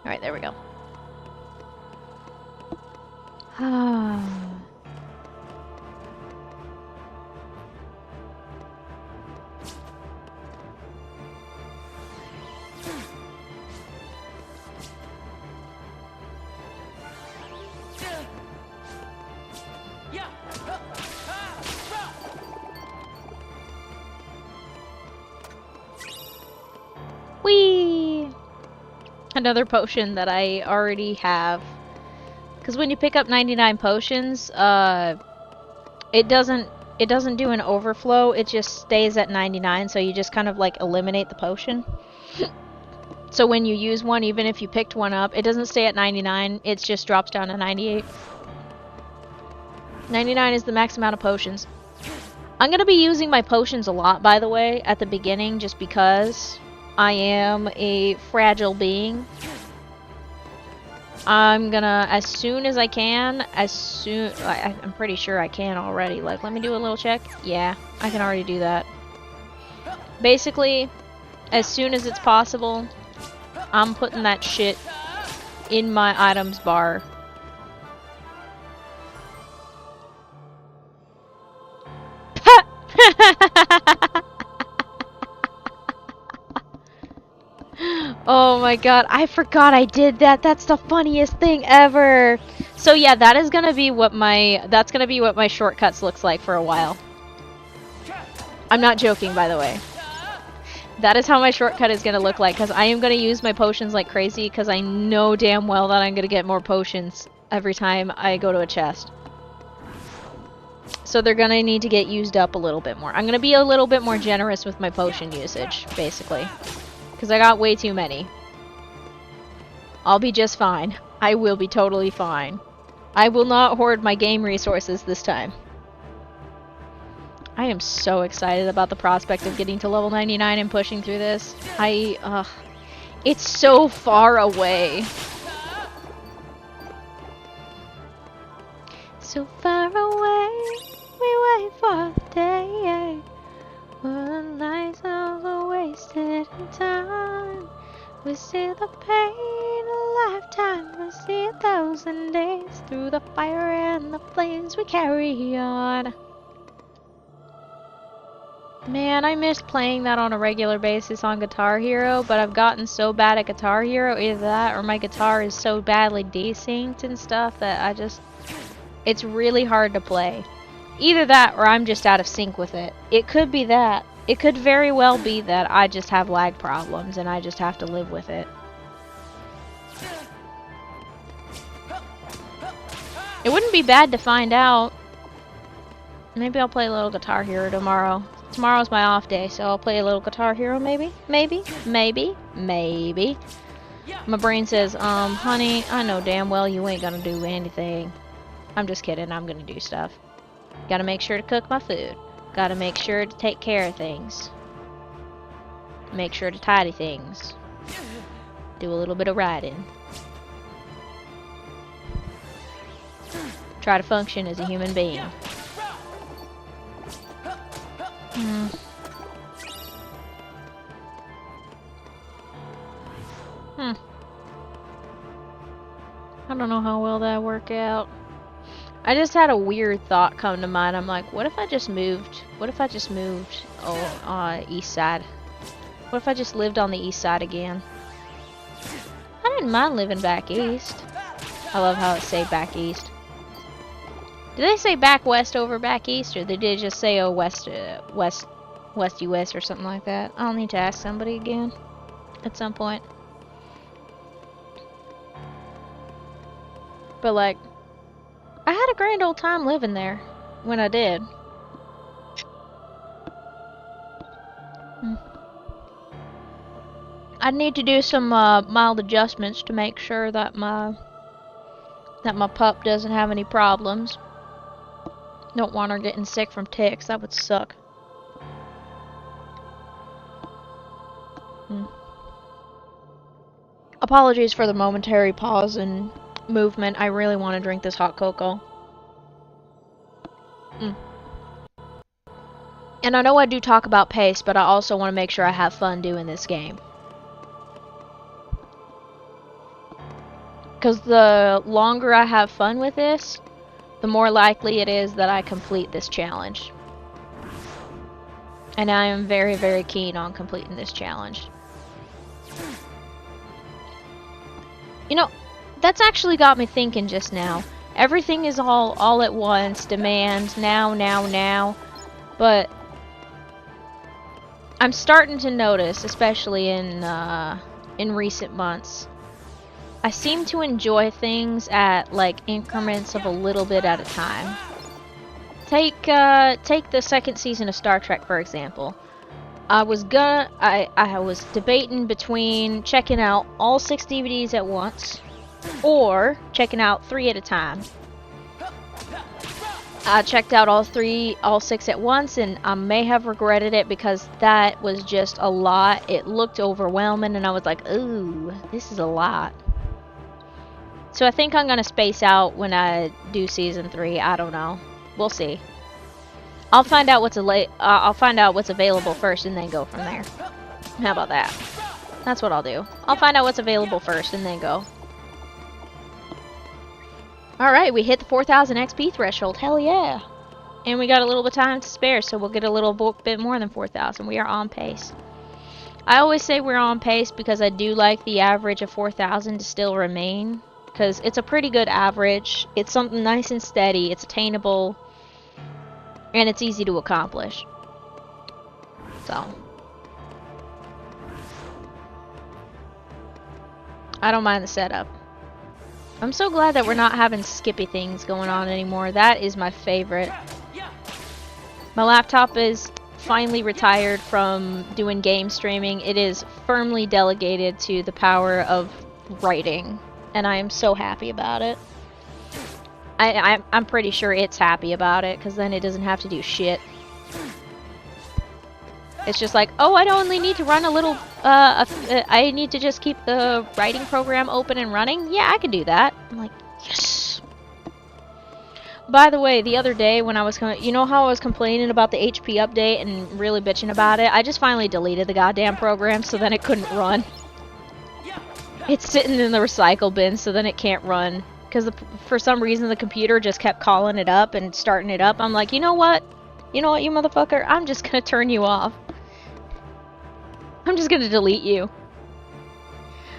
Alright, there we go. Whee! Another potion that I already have. Because when you pick up 99 potions, it doesn't do an overflow, it just stays at 99, so you just kind of like eliminate the potion. So when you use one, even if you picked one up, it doesn't stay at 99, it just drops down to 98. 99 is the max amount of potions. I'm gonna be using my potions a lot, by the way, at the beginning, just because I am a fragile being. I'm gonna, as soon as I can, I'm pretty sure I can already. Like, let me do a little check. Yeah, I can already do that. Basically, as soon as it's possible, I'm putting that shit in my items bar. Oh my god, I forgot I did that. That's the funniest thing ever. So yeah, that is gonna be what my shortcuts looks like for a while. I'm not joking, by the way. That is how my shortcut is gonna look like, because I am gonna use my potions like crazy, because I know damn well that I'm gonna get more potions every time I go to a chest. So they're gonna need to get used up a little bit more. I'm gonna be a little bit more generous with my potion usage, basically. Because I got way too many. I'll be just fine. I will be totally fine. I will not hoard my game resources this time. I am so excited about the prospect of getting to level 99 and pushing through this. It's so far away. So far away, we wait for the day when the lights are wasted in time. We see the pain a lifetime, we see 1,000 days through the fire and the flames we carry on. Man, I miss playing that on a regular basis on Guitar Hero, but I've gotten so bad at Guitar Hero, either that or my guitar is so badly desynced and stuff that it's really hard to play. Either that or I'm just out of sync with it. It could be that. It could very well be that I just have lag problems and I just have to live with it. It wouldn't be bad to find out. Maybe I'll play a little Guitar Hero tomorrow. Tomorrow's my off day, so I'll play a little Guitar Hero maybe? Maybe? My brain says, honey, I know damn well you ain't gonna do anything. I'm just kidding, I'm gonna do stuff. Gotta make sure to cook my food. Gotta make sure to take care of things. Make sure to tidy things. Do a little bit of writing. Try to function as a human being. I don't know how well that work out. I just had a weird thought come to mind. I'm like, what if I just moved? East side. What if I just lived on the east side again? I didn't mind living back east. I love how it say back east. Did they say back west over back east, or did they just say west US or something like that? I'll need to ask somebody again at some point. But like, I had a grand old time living there when I did. I need to do some mild adjustments to make sure that my pup doesn't have any problems. Don't want her getting sick from ticks. That would suck. Apologies for the momentary pause and movement. I really want to drink this hot cocoa. And I know I do talk about pace, but I also want to make sure I have fun doing this game. Because the longer I have fun with this, the more likely it is that I complete this challenge. And I am very, very keen on completing this challenge. You know, that's actually got me thinking just now. Everything is all at once, demand, now. But I'm starting to notice, especially in recent months, I seem to enjoy things at like increments of a little bit at a time. Take the second season of Star Trek, for example. I was debating between checking out all 6 DVDs at once or checking out 3 at a time. I checked out all 6 at once, and I may have regretted it because that was just a lot. It looked overwhelming, and I was like, ooh, this is a lot. So I think I'm gonna space out when I do season 3. I don't know. We'll see. I'll find out what's available first and then go from there. How about that? That's what I'll do. I'll find out what's available first and then go. Alright, we hit the 4,000 XP threshold. Hell yeah! And we got a little bit of time to spare, so we'll get a little bit more than 4,000. We are on pace. I always say we're on pace because I do like the average of 4,000 to still remain. Because it's a pretty good average. It's something nice and steady. It's attainable. And it's easy to accomplish. So. I don't mind the setup. I'm so glad that we're not having skippy things going on anymore. That is my favorite. My laptop is finally retired from doing game streaming. It is firmly delegated to the power of writing. And I am so happy about it. I'm pretty sure it's happy about it, because then it doesn't have to do shit. It's just like, oh, I only need to run a little, I need to just keep the writing program open and running? Yeah, I can do that. I'm like, yes! By the way, the other day when I was, you know how I was complaining about the HP update and really bitching about it? I just finally deleted the goddamn program so then it couldn't run. It's sitting in the recycle bin so then it can't run. Because for some reason the computer just kept calling it up and starting it up. I'm like, you know what? You know what, you motherfucker? I'm just gonna turn you off. I'm just gonna delete you.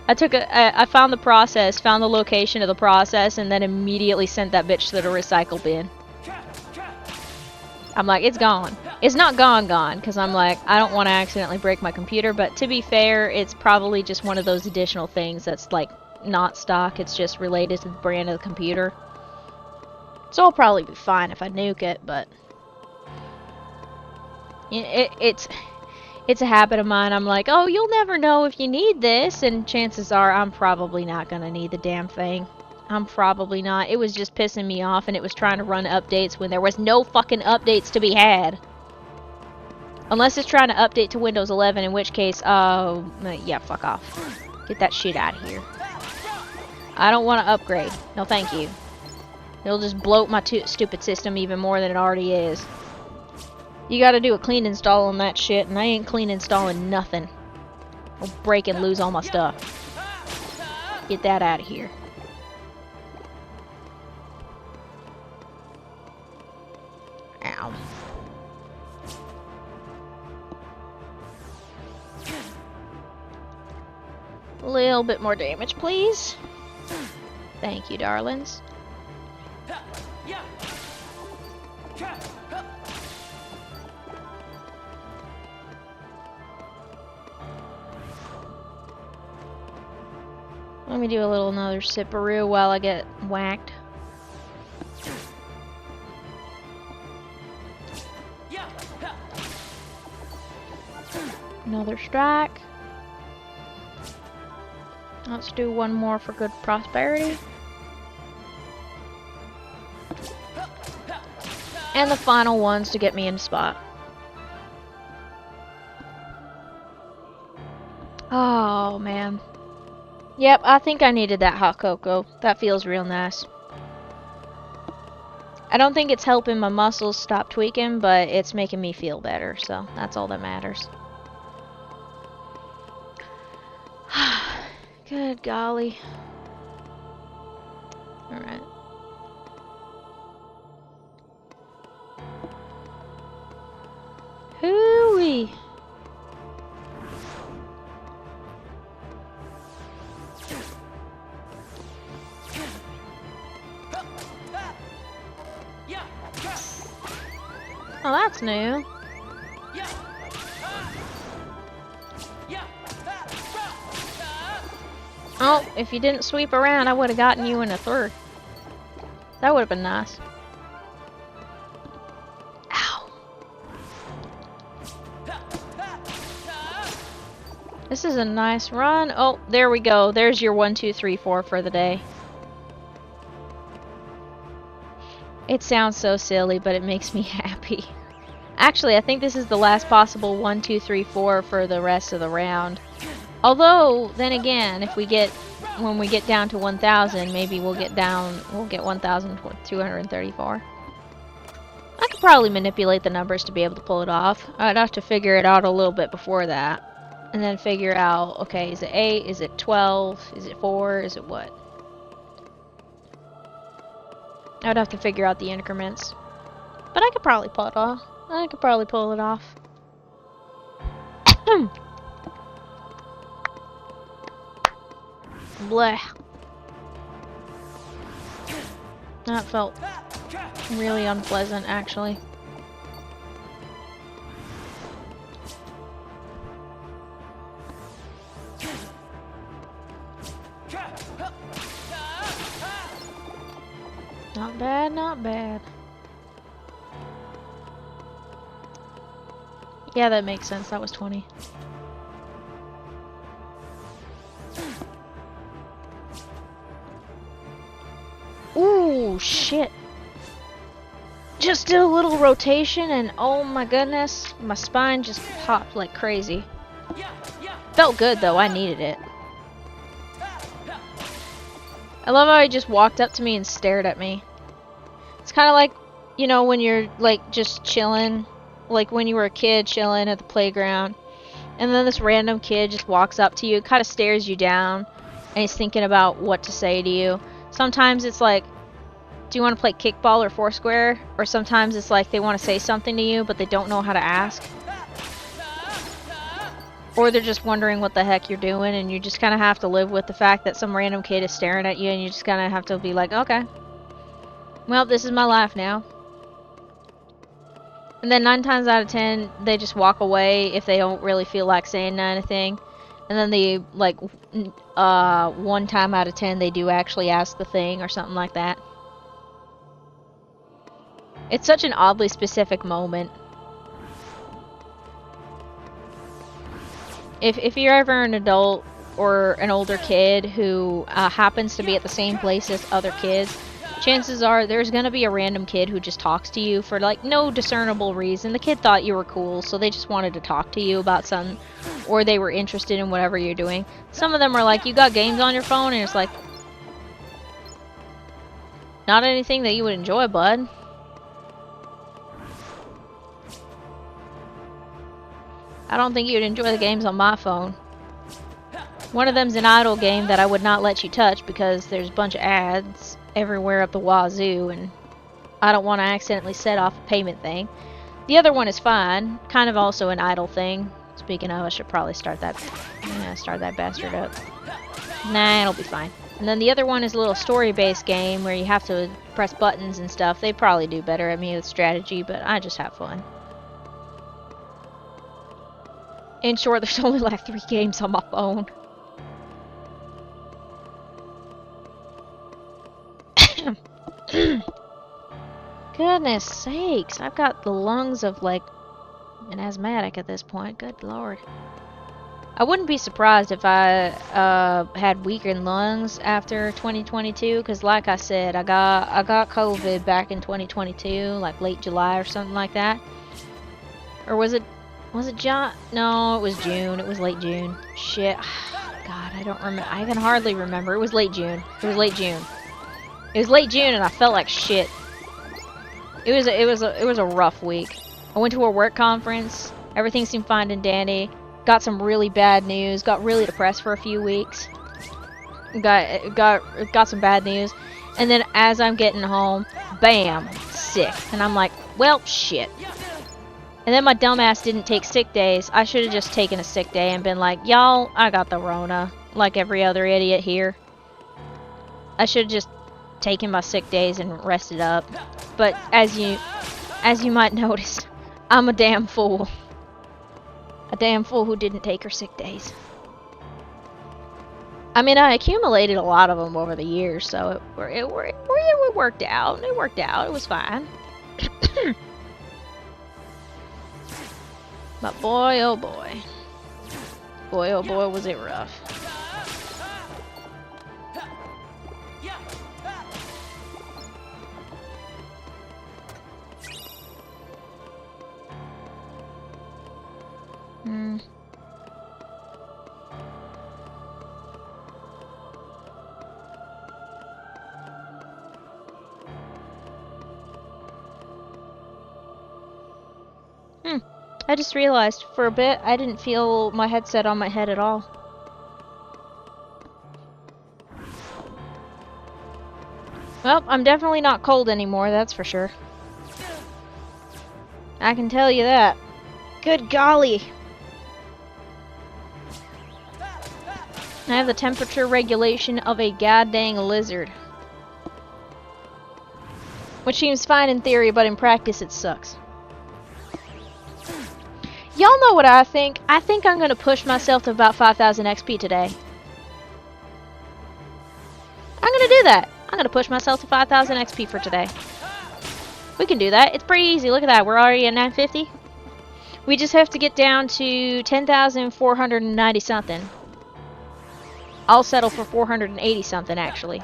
I found the process, found the location of the process, and then immediately sent that bitch to the recycle bin. I'm like, it's gone. It's not gone, because I'm like, I don't want to accidentally break my computer, but to be fair, it's probably just one of those additional things that's like not stock, it's just related to the brand of the computer. So I'll probably be fine if I nuke it, but it's a habit of mine. I'm like, oh, you'll never know if you need this, and chances are I'm probably not gonna need the damn thing. I'm probably not. It was just pissing me off, and it was trying to run updates when there was no fucking updates to be had. Unless it's trying to update to Windows 11, in which case, yeah, fuck off. Get that shit out of here. I don't want to upgrade. No, thank you. It'll just bloat my stupid system even more than it already is. You gotta do a clean install on that shit, and I ain't clean installing nothing. I'll break and lose all my stuff. Get that out of here. Ow. A little bit more damage, please. Thank you, darlings. Let me do a little another sipperoo while I get whacked. Another strike. Let's do one more for good prosperity. And the final ones to get me in spot. Oh, man. Yep, I think I needed that hot cocoa. That feels real nice. I don't think it's helping my muscles stop tweaking, but it's making me feel better, so that's all that matters. Good golly. Alright. Hooey. Oh, that's new. Oh, if you didn't sweep around, I would have gotten you in a third. That would have been nice. Ow. This is a nice run. Oh, there we go. There's your 1, 2, 3, 4 for the day. It sounds so silly, but it makes me happy. Actually, I think this is the last possible 1, 2, 3, 4 for the rest of the round. Although, then again, if we get, when we get down to 1,000, maybe we'll get 1,234. I could probably manipulate the numbers to be able to pull it off. I'd have to figure it out a little bit before that. And then figure out, okay, is it 8, is it 12, is it 4, is it what? I'd have to figure out the increments. But I could probably pull it off. I could probably pull it off. Blech. That felt really unpleasant, actually. Not bad, not bad. Yeah, that makes sense. That was 20. Ooh, shit. just did a little rotation and oh my goodness, my spine just popped like crazy. Felt good though, I needed it. I love how he just walked up to me and stared at me. It's kind of like, you know, when you're like just chilling, like when you were a kid chilling at the playground, and then this random kid just walks up to you, kind of stares you down, and he's thinking about what to say to you. Sometimes it's like, do you want to play kickball or foursquare? Or sometimes it's like they want to say something to you, but they don't know how to ask. Or they're just wondering what the heck you're doing, and you just kind of have to live with the fact that some random kid is staring at you, and you just kind of have to be like, okay. Well, this is my life now. And then 9 times out of 10, they just walk away if they don't really feel like saying anything. And then they, like, 1 time out of 10, they do actually ask the thing or something like that. It's such an oddly specific moment. If you're ever an adult or an older kid who happens to be at the same place as other kids, chances are there's gonna be a random kid who just talks to you for like no discernible reason. The kid thought you were cool, so they just wanted to talk to you about something, or they were interested in whatever you're doing. Some of them are like, you got games on your phone, and it's like, not anything that you would enjoy, bud. I don't think you'd enjoy the games on my phone. One of them's an idle game that I would not let you touch because there's a bunch of ads everywhere up the wazoo, and I don't want to accidentally set off a payment thing. The other one is fine, kind of also an idle thing. Speaking of, I should probably start that bastard up. Nah, it'll be fine. And then the other one is a little story-based game where you have to press buttons and stuff. They probably do better at me with strategy, but I just have fun. In short, there's only like 3 games on my phone. Goodness sakes, I've got the lungs of like an asthmatic at this point. Good lord. I wouldn't be surprised if I had weakened lungs after 2022, because like I said, I got COVID back in 2022, like late July or something like that. Or was it John? No, it was June. It was late June. Shit. God, I don't remember. I can hardly remember. It was late June. It was late June. It was late June, and I felt like shit. It was a rough week. I went to a work conference. Everything seemed fine and dandy. Got some really bad news. Got really depressed for a few weeks. Got some bad news, and then as I'm getting home, bam, sick. And I'm like, well, shit. And then my dumbass didn't take sick days. I should have just taken a sick day and been like, y'all, I got the Rona, like every other idiot here. I should have just taken my sick days and rested up. But as you might notice, I'm a damn fool. A damn fool who didn't take her sick days. I mean, I accumulated a lot of them over the years, so it worked out. It worked out. It was fine. But boy, oh boy. Boy, oh boy, was it rough. I just realized, for a bit, I didn't feel my headset on my head at all. Well, I'm definitely not cold anymore, that's for sure. I can tell you that. Good golly! I have the temperature regulation of a goddamn lizard. Which seems fine in theory, but in practice it sucks. Y'all know what I think. I think I'm gonna push myself to about 5,000 XP today. I'm gonna do that. I'm gonna push myself to 5,000 XP for today. We can do that. It's pretty easy. Look at that. We're already at 950. We just have to get down to 10,490 something. I'll settle for 480 something actually.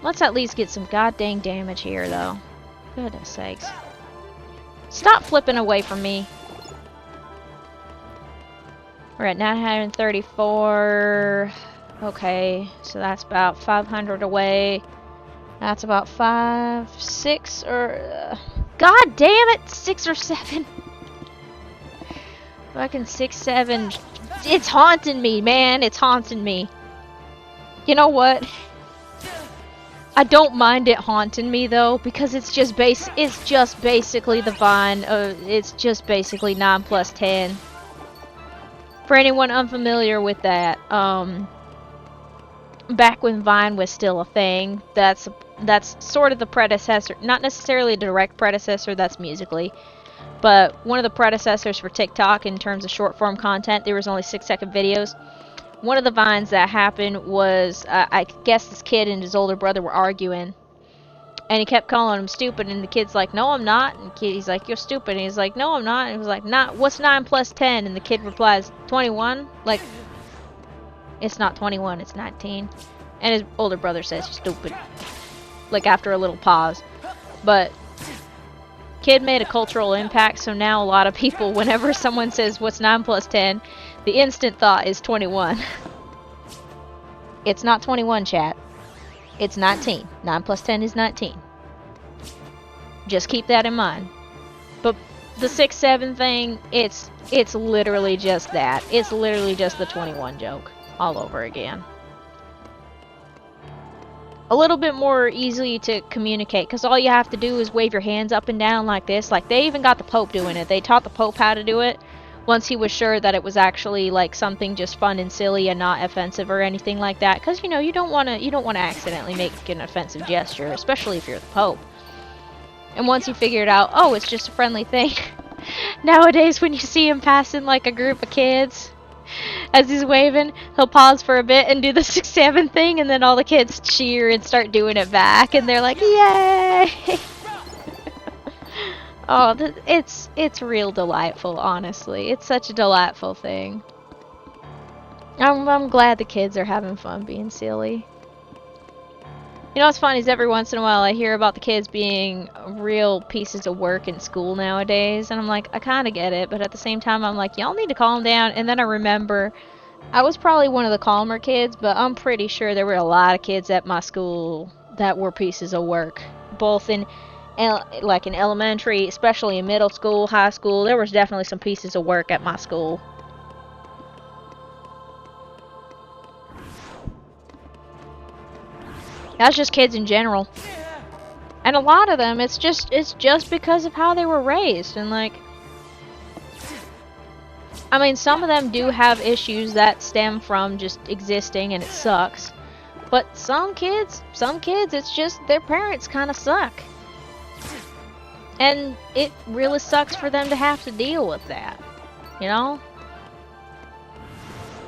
Let's at least get some goddamn damage here, though. Goodness sakes. Stop flipping away from me. We're at 934. Okay, so that's about 500 away. That's about 5, 6, or... God damn it! 6 or 7. Fucking 6, 7. It's haunting me, man. It's haunting me. You know what? I don't mind it haunting me though, because it's just basically the Vine. It's just basically 9 plus 10. For anyone unfamiliar with that, back when Vine was still a thing, that's sort of the predecessor, not necessarily a direct predecessor, that's Musical.ly, but one of the predecessors for TikTok in terms of short form content. There was only 6-second videos. One of the Vines that happened was, I guess this kid and his older brother were arguing, and he kept calling him stupid, and the kid's like, no I'm not, and he's like, you're stupid, and he's like, no I'm not, and he was like, not, what's 9 plus 10, and the kid replies, 21, like, it's not 21, it's 19, and his older brother says, you're stupid, like after a little pause. But kid made a cultural impact, so now a lot of people, whenever someone says, what's 9 plus 10, the instant thought is 21. It's not 21, chat. It's 19. 9 plus 10 is 19. Just keep that in mind. But the 6, 7 thing, it's literally just that. It's literally just the 21 joke all over again. A little bit more easily to communicate, because all you have to do is wave your hands up and down like this. Like, they even got the Pope doing it. They taught the Pope how to do it once he was sure that it was actually like something just fun and silly and not offensive or anything like that, because you know, you don't want to accidentally make an offensive gesture, especially if you're the Pope. And once you figure it out, oh, it's just a friendly thing. Nowadays when you see him passing like a group of kids as he's waving, he'll pause for a bit and do the 6, 7 thing, and then all the kids cheer and start doing it back, and they're like, yay. Oh, it's real delightful, honestly. It's such a delightful thing. I'm glad the kids are having fun being silly. You know what's funny is every once in a while I hear about the kids being real pieces of work in school nowadays, and I'm like, I kind of get it, but at the same time I'm like, y'all need to calm down. And then I remember I was probably one of the calmer kids, but I'm pretty sure there were a lot of kids at my school that were pieces of work, both in like in elementary, especially in middle school, high school. There was definitely some pieces of work at my school. That's just kids in general. And a lot of them, it's just because of how they were raised. And like, I mean, some of them do have issues that stem from just existing, and it sucks. But some kids, it's just their parents kind of suck. And it really sucks for them to have to deal with that, you know?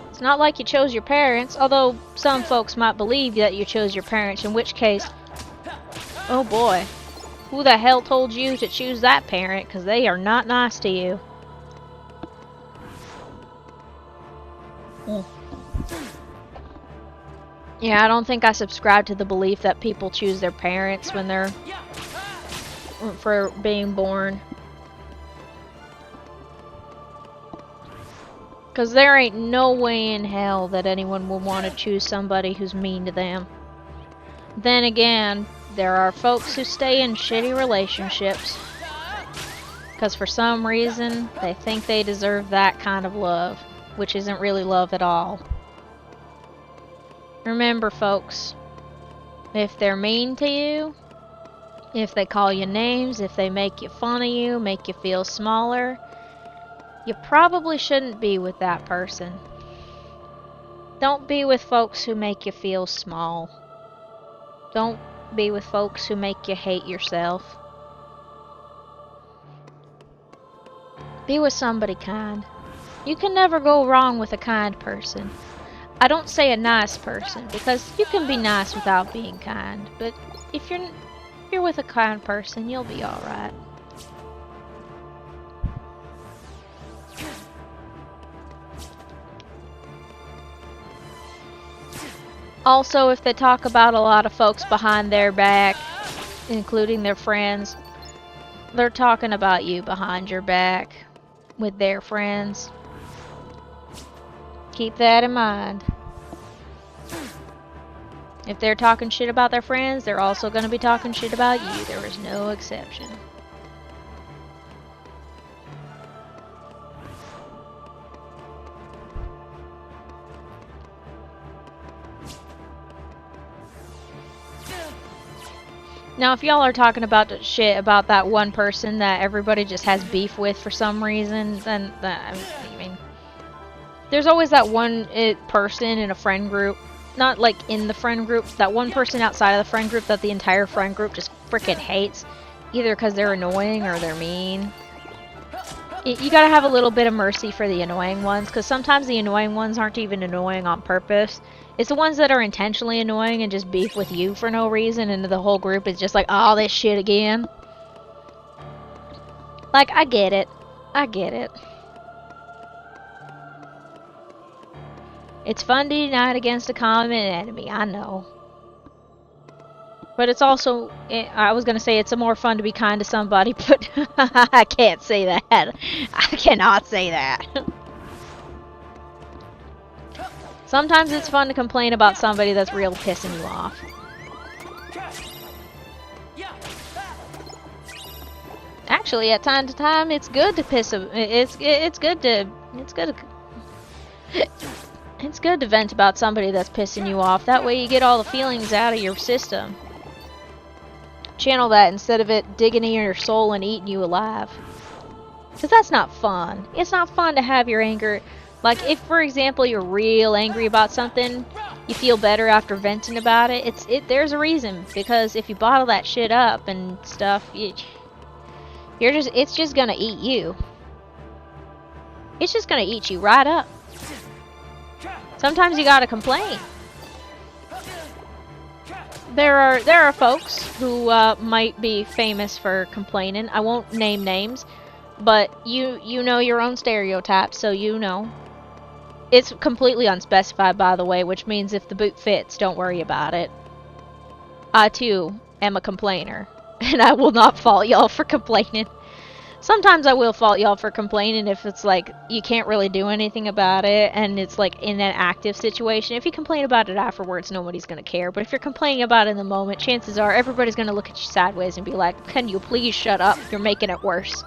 It's not like you chose your parents, although some folks might believe that you chose your parents, in which case, oh boy, who the hell told you to choose that parent, because they are not nice to you. Yeah, I don't think I subscribe to the belief that people choose their parents when they're for being born, because there ain't no way in hell that anyone would want to choose somebody who's mean to them. Then again, there are folks who stay in shitty relationships because for some reason they think they deserve that kind of love, which isn't really love at all. Remember, folks, if they're mean to you, if they call you names, if they make you fun of you, make you feel smaller, you probably shouldn't be with that person. Don't be with folks who make you feel small. Don't be with folks who make you hate yourself. Be with somebody kind. You can never go wrong with a kind person. I don't say a nice person, because you can be nice without being kind, but if you're with a kind person, you'll be alright. Also, if they talk about a lot of folks behind their back, including their friends, they're talking about you behind your back with their friends. Keep that in mind. If they're talking shit about their friends, they're also going to be talking shit about you. There is no exception. Now, if y'all are talking about the shit about that one person that everybody just has beef with for some reason, then I mean, there's always that one person in a friend group, not like in the friend group, that one person outside of the friend group that the entire friend group just freaking hates, either because they're annoying or they're mean. You gotta have a little bit of mercy for the annoying ones, because sometimes the annoying ones aren't even annoying on purpose. It's the ones that are intentionally annoying and just beef with you for no reason, and the whole group is just like, oh, this shit again. Like, I get it. I get it. It's fun to unite against a common enemy, I know. But it's also, I was gonna say it's more fun to be kind to somebody, but I can't say that. I cannot say that. Sometimes it's fun to complain about somebody that's real pissing you off. Actually, at time to time, it's good to piss. It's good to vent about somebody that's pissing you off. That way, you get all the feelings out of your system. Channel that instead of it digging in your soul and eating you alive. Because that's not fun. It's not fun to have your anger. Like, if, for example, you're real angry about something, you feel better after venting about it. There's a reason, because if you bottle that shit up and stuff, it's just gonna eat you. It's just gonna eat you right up. Sometimes you gotta complain. There are folks who might be famous for complaining. I won't name names, but you know your own stereotypes, so you know. It's completely unspecified, by the way, which means if the boot fits, don't worry about it. I, too, am a complainer, and I will not fault y'all for complaining. Sometimes I will fault y'all for complaining if it's like you can't really do anything about it, and it's like in an active situation. If you complain about it afterwards, nobody's going to care. But if you're complaining about it in the moment, chances are everybody's going to look at you sideways and be like, can you please shut up? You're making it worse.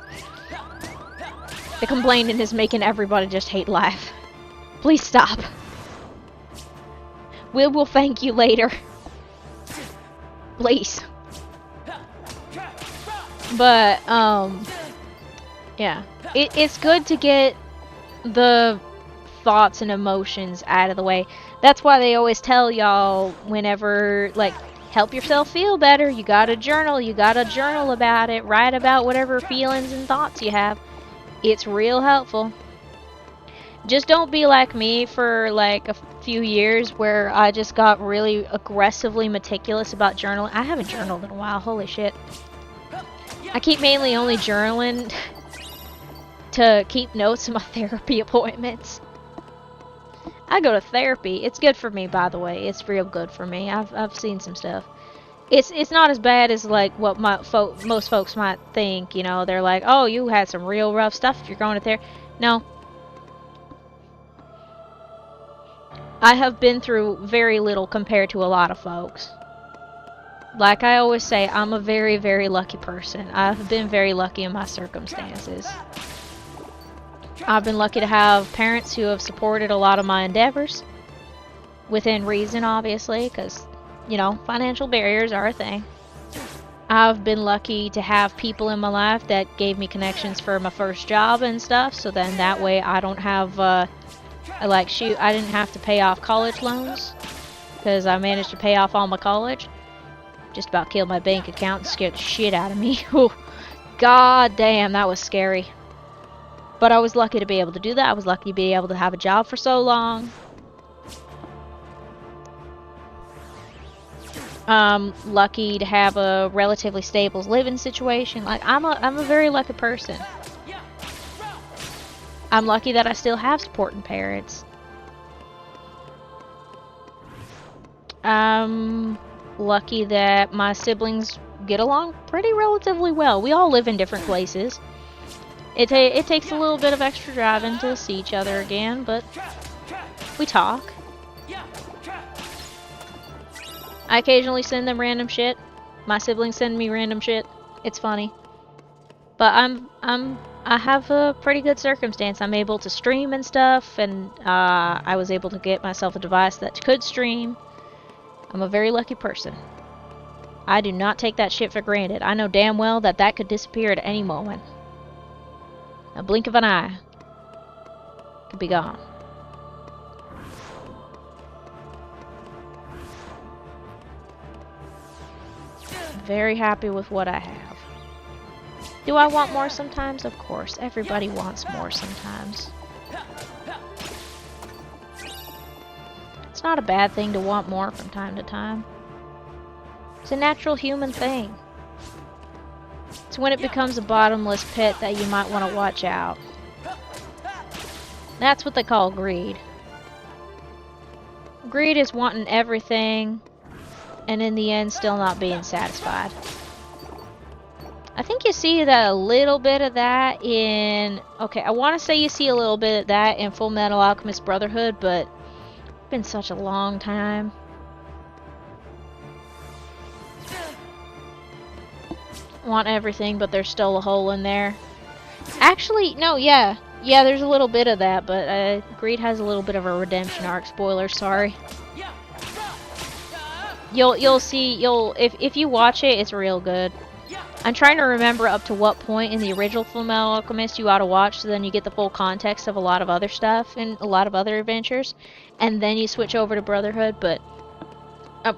The complaining is making everybody just hate life. Please stop. We will thank you later. Please. But, yeah. It's good to get the thoughts and emotions out of the way. That's why they always tell y'all whenever, like, help yourself feel better, you gotta journal. You gotta journal about it. Write about whatever feelings and thoughts you have. It's real helpful. Just don't be like me for like a few years where I just got really aggressively meticulous about journaling. I haven't journaled in a while, holy shit. I keep mainly only journaling to keep notes of my therapy appointments. I go to therapy. It's good for me, by the way. It's real good for me. I've seen some stuff. It's not as bad as like what most folks might think, you know. They're like, "Oh, you had some real rough stuff if you're going to therapy." No. I have been through very little compared to a lot of folks. Like I always say, I'm a very, very lucky person. I've been very lucky in my circumstances. I've been lucky to have parents who have supported a lot of my endeavors. Within reason, obviously, because, you know, financial barriers are a thing. I've been lucky to have people in my life that gave me connections for my first job and stuff, so then that way I don't have, I didn't have to pay off college loans, because I managed to pay off all my college. Just about killed my bank account and scared the shit out of me. God damn, that was scary. But I was lucky to be able to do that. I was lucky to be able to have a job for so long. Lucky to have a relatively stable living situation. Like, I'm a very lucky person. I'm lucky that I still have supporting parents. I'm lucky that my siblings get along pretty relatively well. We all live in different places. It takes a little bit of extra driving to see each other again, but we talk. I occasionally send them random shit. My siblings send me random shit. It's funny. But I have a pretty good circumstance. I'm able to stream and stuff, and I was able to get myself a device that could stream. I'm a very lucky person. I do not take that shit for granted. I know damn well that that could disappear at any moment. A blink of an eye. Could be gone. Very happy with what I have. Do I want more sometimes? Of course. Everybody wants more sometimes. It's not a bad thing to want more from time to time. It's a natural human thing. It's when it becomes a bottomless pit that you might want to watch out. That's what they call greed. Greed is wanting everything, and in the end still not being satisfied. I think you see that a little bit of that in... Okay, I want to say you see a little bit of that in Full Metal Alchemist Brotherhood, but it's been such a long time. Want everything, but there's still a hole in there. Actually, no, yeah. Yeah, there's a little bit of that, but Greed has a little bit of a redemption arc. Spoiler, sorry. You'll see, if you watch it, it's real good. I'm trying to remember up to what point in the original Fullmetal Alchemist you ought to watch, so then you get the full context of a lot of other stuff and a lot of other adventures, and then you switch over to Brotherhood, but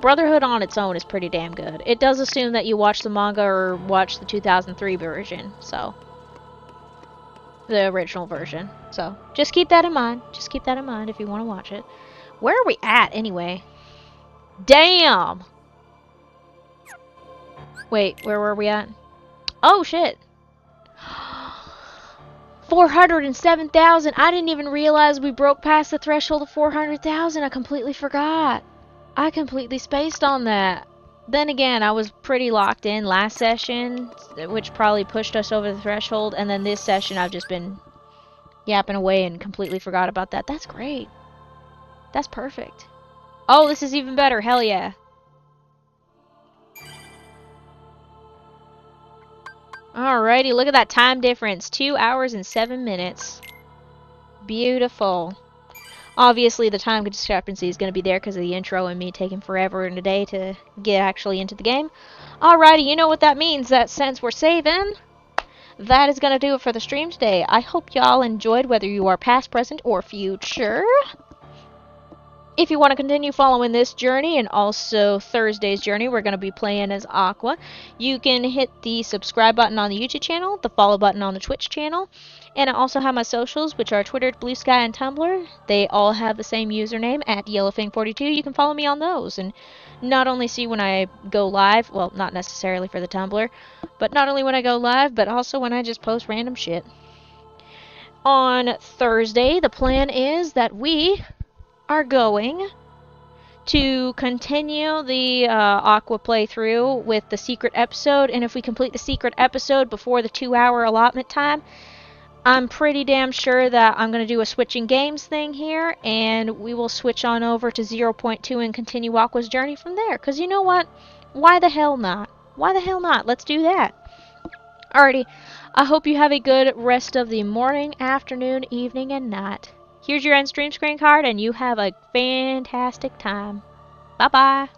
Brotherhood on its own is pretty damn good. It does assume that you watch the manga or watch the 2003 version, so the original version. So just keep that in mind. Just keep that in mind if you want to watch it. Where are we at anyway? Damn! Wait, where were we at? Oh, shit. 407,000. I didn't even realize we broke past the threshold of 400,000. I completely forgot. I completely spaced on that. Then again, I was pretty locked in last session, which probably pushed us over the threshold. And then this session, I've just been yapping away and completely forgot about that. That's great. That's perfect. Oh, this is even better. Hell yeah. Alrighty, look at that time difference. 2 hours and 7 minutes. Beautiful. Obviously, the time discrepancy is going to be there because of the intro and me taking forever in a day to get actually into the game. Alrighty, you know what that means. That since we're saving, that is going to do it for the stream today. I hope y'all enjoyed, whether you are past, present, or future. If you want to continue following this journey and also Thursday's journey, we're going to be playing as Aqua. You can hit the subscribe button on the YouTube channel, the follow button on the Twitch channel, and I also have my socials, which are Twitter, Blue Sky, and Tumblr. They all have the same username, at YellowFang42. You can follow me on those and not only see when I go live, well, not necessarily for the Tumblr, but not only when I go live, but also when I just post random shit. On Thursday, the plan is that we are going to continue the Aqua playthrough with the secret episode, and if we complete the secret episode before the 2-hour allotment time, I'm pretty damn sure that I'm going to do a switching games thing here, and we will switch on over to 0.2 and continue Aqua's journey from there, because you know what? Why the hell not? Why the hell not? Let's do that. Alrighty, I hope you have a good rest of the morning, afternoon, evening, and night. Here's your end stream screen card, and you have a fantastic time. Bye-bye.